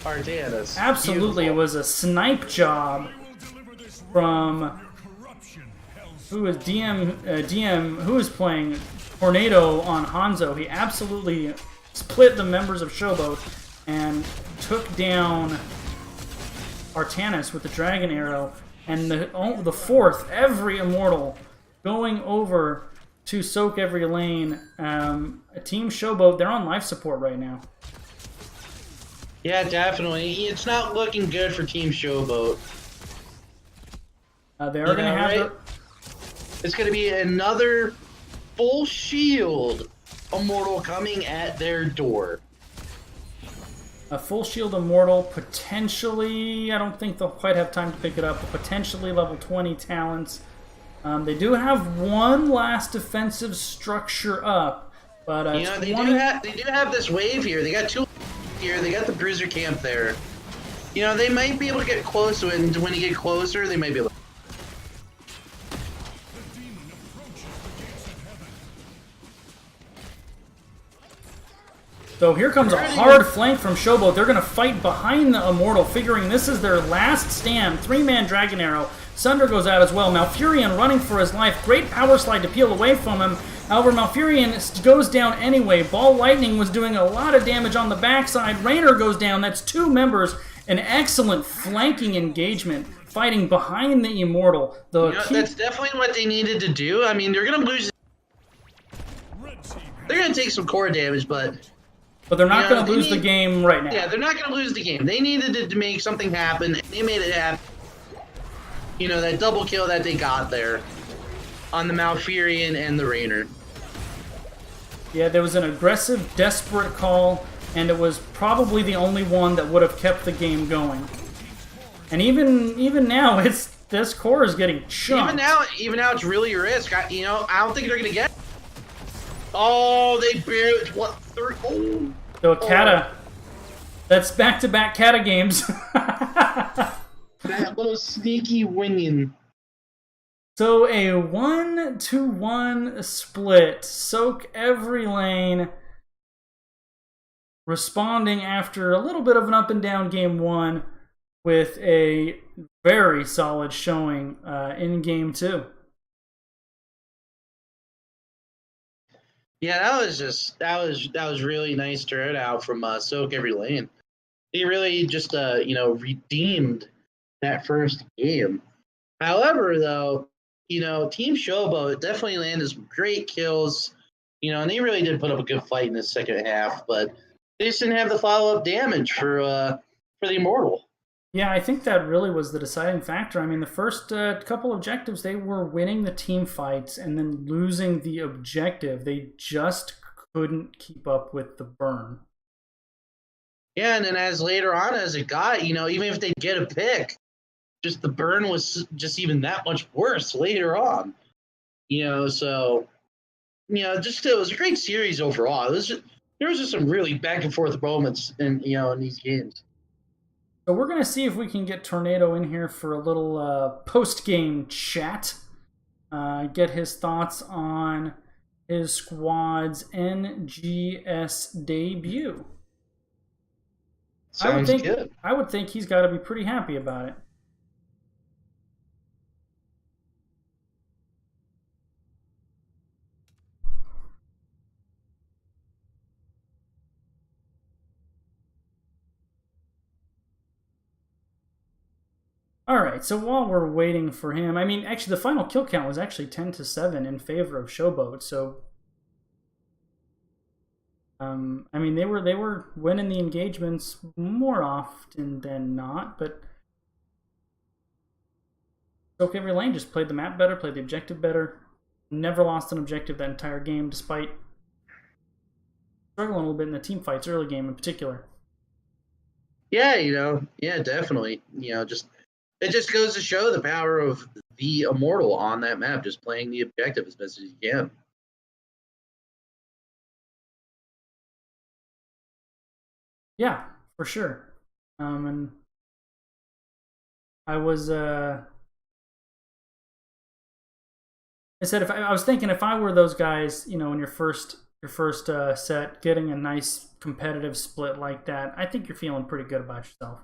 Artanis. Absolutely, it was a snipe job from who is DM who is playing Tornado on Hanzo. He absolutely split the members of Showboat and took down Artanis with the dragon arrow. And the fourth, every Immortal going over to Soakeverylane. Team Showboat, they're on life support right now. Yeah, definitely. It's not looking good for Team Showboat. They are going to have... It's going to be another full shield Immortal coming at their door. A full shield Immortal, potentially... I don't think they'll quite have time to pick it up, but potentially level 20 talents. They do have one last defensive structure up, but... they do have this wave here. They got two here. They got the Bruiser camp there. They might be able to get close to it, and when you get closer, they might be able to... So here comes a hard flank from Showboat. They're going to fight behind the Immortal, figuring this is their last stand. 3-man Dragon Arrow. Sunder goes out as well. Malfurion running for his life. Great power slide to peel away from him. However, Malfurion goes down anyway. Ball Lightning was doing a lot of damage on the backside. Raynor goes down. That's 2 members. An excellent flanking engagement, fighting behind the Immortal. That's definitely what they needed to do. I mean, they're going to lose. They're going to take some core damage, but they're not going to lose the game right now. Yeah, they're not going to lose the game. They needed to make something happen. They made it happen. That double kill that they got there on the Malfurion and the Raynor. Yeah, there was an aggressive, desperate call, and it was probably the only one that would have kept the game going. And even now, this core is getting chunked. Even now, it's really a risk. I don't think they're going to get. Oh, they barely. What? Oh. So Kata. That's back-to-back Kata games. That little sneaky winging. So a 1-1 split. Soakeverylane responding after a little bit of an up-and-down game 1 with a very solid showing in game 2. Yeah, that was really nice turnout from Soakeverylane. He really just redeemed that first game. However, though, Team Showboat definitely landed some great kills. And they really did put up a good fight in the second half, but they just didn't have the follow-up damage for the Immortal. Yeah, I think that really was the deciding factor. I mean, the first couple objectives, they were winning the team fights and then losing the objective. They just couldn't keep up with the burn. Yeah, and then as later on as it got, even if they get a pick, just the burn was just even that much worse later on. So, just it was a great series overall. There was just some really back and forth moments in these games. So we're going to see if we can get Tornado in here for a little post-game chat. Get his thoughts on his squad's NGS debut. Sounds good. I would think he's got to be pretty happy about it. All right, so while we're waiting for him, I mean, actually, the final kill count was actually 10-7 in favor of Showboat. So, I mean, they were winning the engagements more often than not, but Soakeverylane just played the map better, played the objective better, never lost an objective that entire game, despite struggling a little bit in the team fights early game in particular. Yeah, definitely. It just goes to show the power of the Immortal on that map, just playing the objective as best as you can. Yeah, for sure. And I was, I said I was thinking if I were those guys, in your first set, getting a nice competitive split like that, I think you're feeling pretty good about yourself.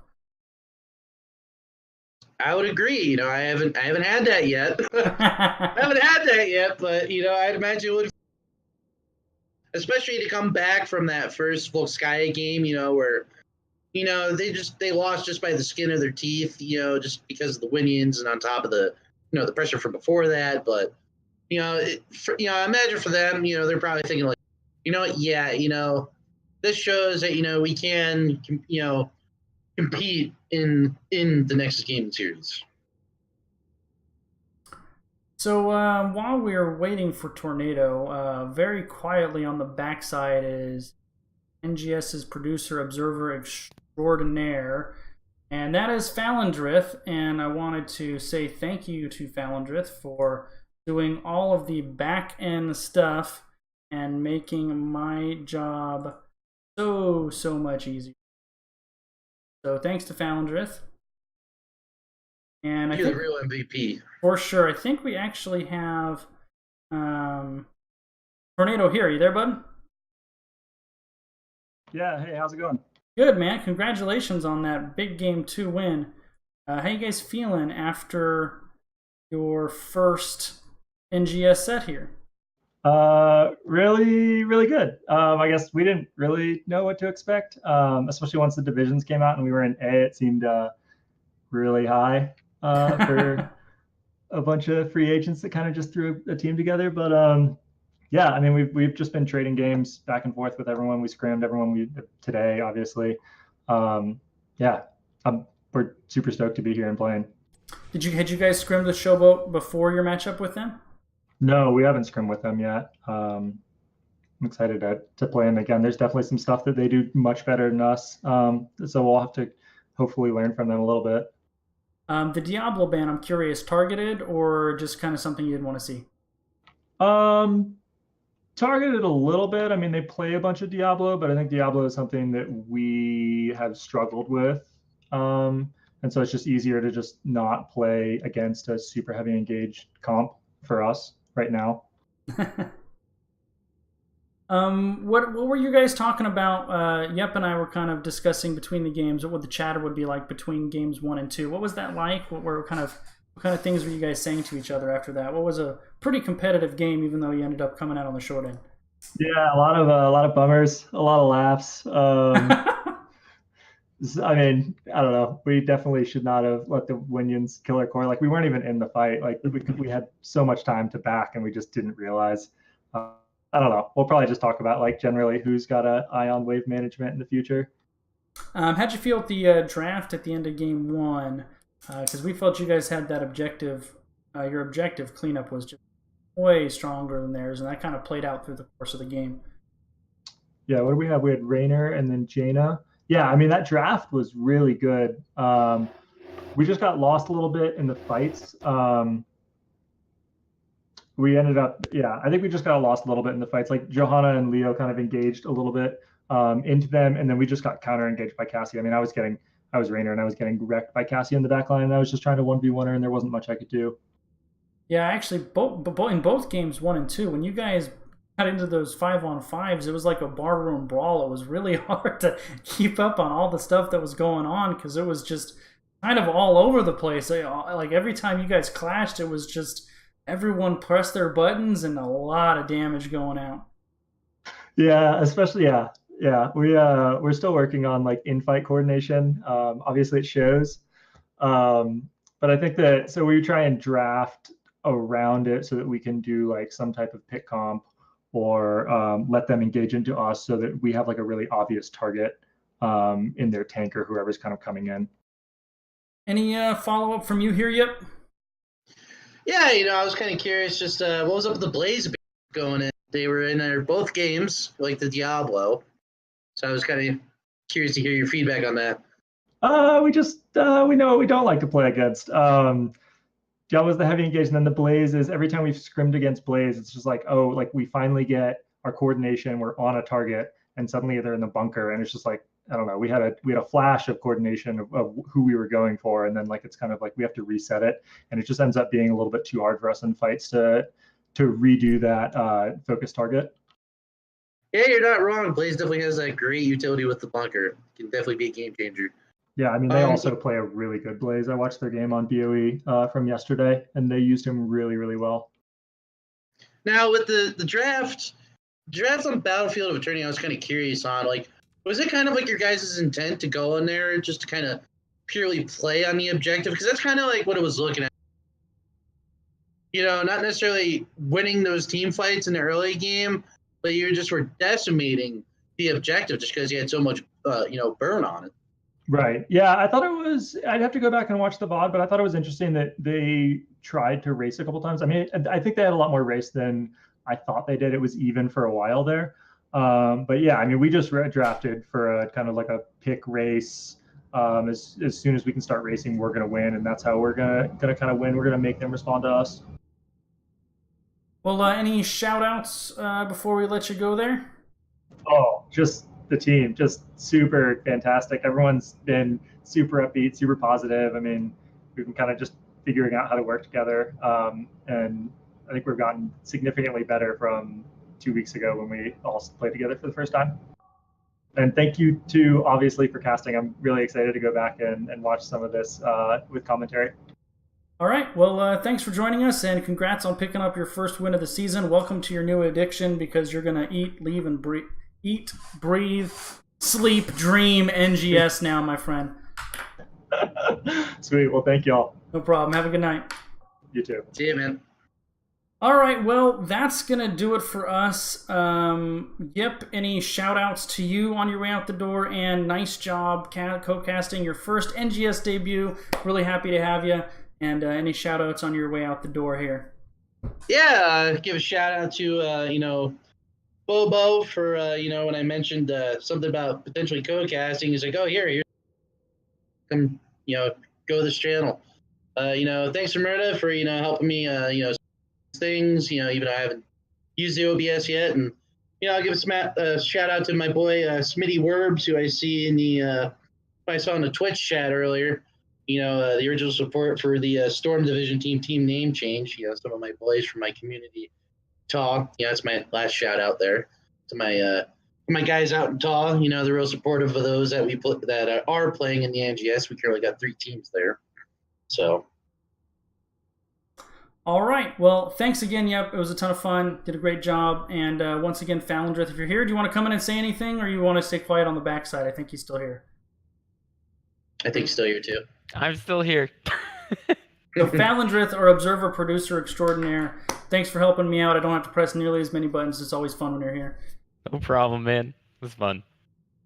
I would agree. I haven't had that yet. I haven't had that yet, but I'd imagine it would, especially to come back from that first Volskaya game. Where they lost just by the skin of their teeth. Just because of the Winions and on top of the the pressure from before that. But I imagine for them, they're probably thinking like, this shows that we can compete in the next game series. So while we're waiting for Tornado, very quietly on the backside is NGS's producer observer extraordinaire, and that is Falendrith. And I wanted to say thank you to Falendrith for doing all of the back end stuff and making my job so much easier. So thanks to Falendrith. And You're the real MVP. For sure. I think we actually have Tornado here. Are you there, bud? Yeah, hey, how's it going? Good, man. Congratulations on that big game 2 win. How you guys feeling after your first NGS set here? Really, really good. I guess we didn't really know what to expect, especially once the divisions came out and we were in A. It seemed really high for a bunch of free agents that kind of just threw a team together. But yeah, I mean, we've just been trading games back and forth with everyone. We scrimmed everyone we today, obviously. Um, yeah, we're super stoked to be here and playing. Had you guys scrimmed with Showboat before your matchup with them? No, we haven't scrimmed with them yet. I'm excited to play them again. There's definitely some stuff that they do much better than us. So we'll have to hopefully learn from them a little bit. The Diablo ban, I'm curious, targeted or just kind of something you'd want to see? Um, Targeted a little bit. I mean, they play a bunch of Diablo, but I think Diablo is something that we have struggled with. And so it's just easier to just not play against a super heavy engaged comp for us right now. What were you guys talking about? Yep and I were kind of discussing between the games what the chatter would be like between games 1 and 2. What was that like? What kind of things were you guys saying to each other after that? What was a pretty competitive game, even though you ended up coming out on the short end? Yeah, a lot of bummers, a lot of laughs. I mean, I don't know. We definitely should not have let the Winions kill our core. Like we weren't even in the fight. Like we had so much time to back, and we just didn't realize. Uh, I don't know. We'll probably just talk about like generally who's got a eye on wave management in the future. How'd you feel at the draft at the end of game 1? Because we felt you guys had that objective. Your objective cleanup was just way stronger than theirs, and that kind of played out through the course of the game. Yeah, what do we have? We had Rainer and then Jaina. Yeah, I mean that draft was really good. We just got lost a little bit in the fights. We ended up, yeah, I think we just got lost a little bit in the fights. Like Johanna and Leo kind of engaged a little bit into them, and then we just got counter engaged by Cassie. I mean, I was Rainer, and I was getting wrecked by Cassie in the back line, and I was just trying to 1v1 her, and there wasn't much I could do. Yeah, actually, in both games 1 and 2, when you guys got into those 5-on-5s, it was like a barroom brawl. It was really hard to keep up on all the stuff that was going on because it was just kind of all over the place. Like every time you guys clashed, it was just everyone pressed their buttons and a lot of damage going out. Yeah, especially yeah. We're still working on like in-fight coordination. Obviously, it shows. But I think that so we try and draft around it so that we can do like some type of pick comp or let them engage into us so that we have like a really obvious target in their tank or whoever's kind of coming in. Any follow up from you here yet? Yeah, I was kind of curious. Just what was up with the Blaze going in? They were in there both games, like the Diablo. So I was kind of curious to hear your feedback on that. We know what we don't like to play against. Diablo's the heavy engaged, and then the Blaze is every time we've scrimmed against Blaze, it's just like, oh, like we finally get our coordination, we're on a target, and suddenly they're in the bunker, and it's just like, I don't know, we had a flash of coordination of who we were going for, and then like it's kind of like we have to reset it, and it just ends up being a little bit too hard for us in fights to redo that focus target. Yeah, you're not wrong. Blaze definitely has that great utility with the bunker. Can definitely be a game changer. Yeah, I mean, they also play a really good Blaze. I watched their game on BOE from yesterday, and they used him really, really well. Now, with the draft on Battlefield of Eternity, I was kind of curious on, like, was it kind of like your guys' intent to go in there just to kind of purely play on the objective? Because that's kind of like what it was looking at. Not necessarily winning those team fights in the early game, but you just were decimating the objective just because you had so much, burn on it. Right. Yeah, I thought it was. I'd have to go back and watch the VOD, but I thought it was interesting that they tried to race a couple times. I mean, I think they had a lot more race than I thought they did. It was even for a while there. But yeah, I mean, we just drafted for a kind of like a pick race. As soon as we can start racing, we're going to win, and that's how we're gonna kind of win. We're going to make them respond to us. Well, any shout outs before we let you go there? Oh, just the team, just super fantastic. Everyone's been super upbeat, super positive. I mean, we've been kind of just figuring out how to work together. And I think we've gotten significantly better from 2 weeks ago when we all played together for the first time. And thank you to obviously for casting. I'm really excited to go back and watch some of this with commentary. All right. Well, thanks for joining us, and congrats on picking up your first win of the season. Welcome to your new addiction, because you're gonna eat, leave, and eat, breathe, sleep, dream NGS now, my friend. Sweet. Well, thank y'all. No problem. Have a good night. You too. See you, man. All right, well, that's going to do it for us. Yep, any shout-outs to you on your way out the door, and nice job co-casting your first NGS debut. Really happy to have you. And any shout-outs on your way out the door here? Yeah, give a shout-out to, Bobo for, when I mentioned something about potentially co-casting. He's like, oh, here, come, go this channel. Thanks to Myrna for, helping me, things, even though I haven't used the OBS yet. And, I'll give a shout out to my boy, Smitty Werbs, who I see I saw in the Twitch chat earlier, the original support for the Storm Division team name change. Some of my boys from my community, TAW. That's my last shout out there to my guys out in TAW. They're real supportive of those that are playing in the NGS. We currently got 3 teams there. So. All right. Well, thanks again. Yep, it was a ton of fun. Did a great job. And once again, Falendrith, if you're here, do you want to come in and say anything, or you want to stay quiet on the backside? I think he's still here. I think he's still here too. I'm still here. So Falendrith, our observer producer extraordinaire, thanks for helping me out. I don't have to press nearly as many buttons. It's always fun when you're here. No problem, man. It was fun.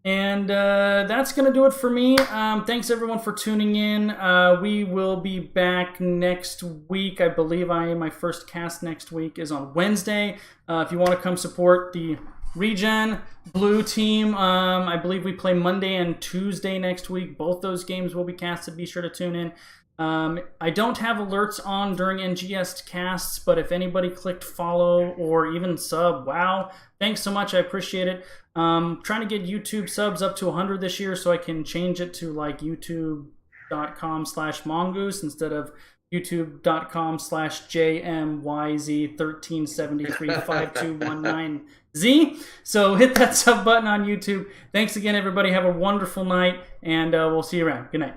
And that's going to do it for me. Thanks, everyone, for tuning in. We will be back next week. I believe my first cast next week is on Wednesday. If you want to come support the Regen Blue team, I believe we play Monday and Tuesday next week. Both those games will be casted. Be sure to tune in. I don't have alerts on during NGS casts, but if anybody clicked follow or even sub, wow, thanks so much. I appreciate it. Trying to get YouTube subs up to 100 this year so I can change it to like youtube.com/mongoose instead of youtube.com/JMYZ13735219Z. So hit that sub button on YouTube. Thanks again, everybody. Have a wonderful night, and we'll see you around. Good night.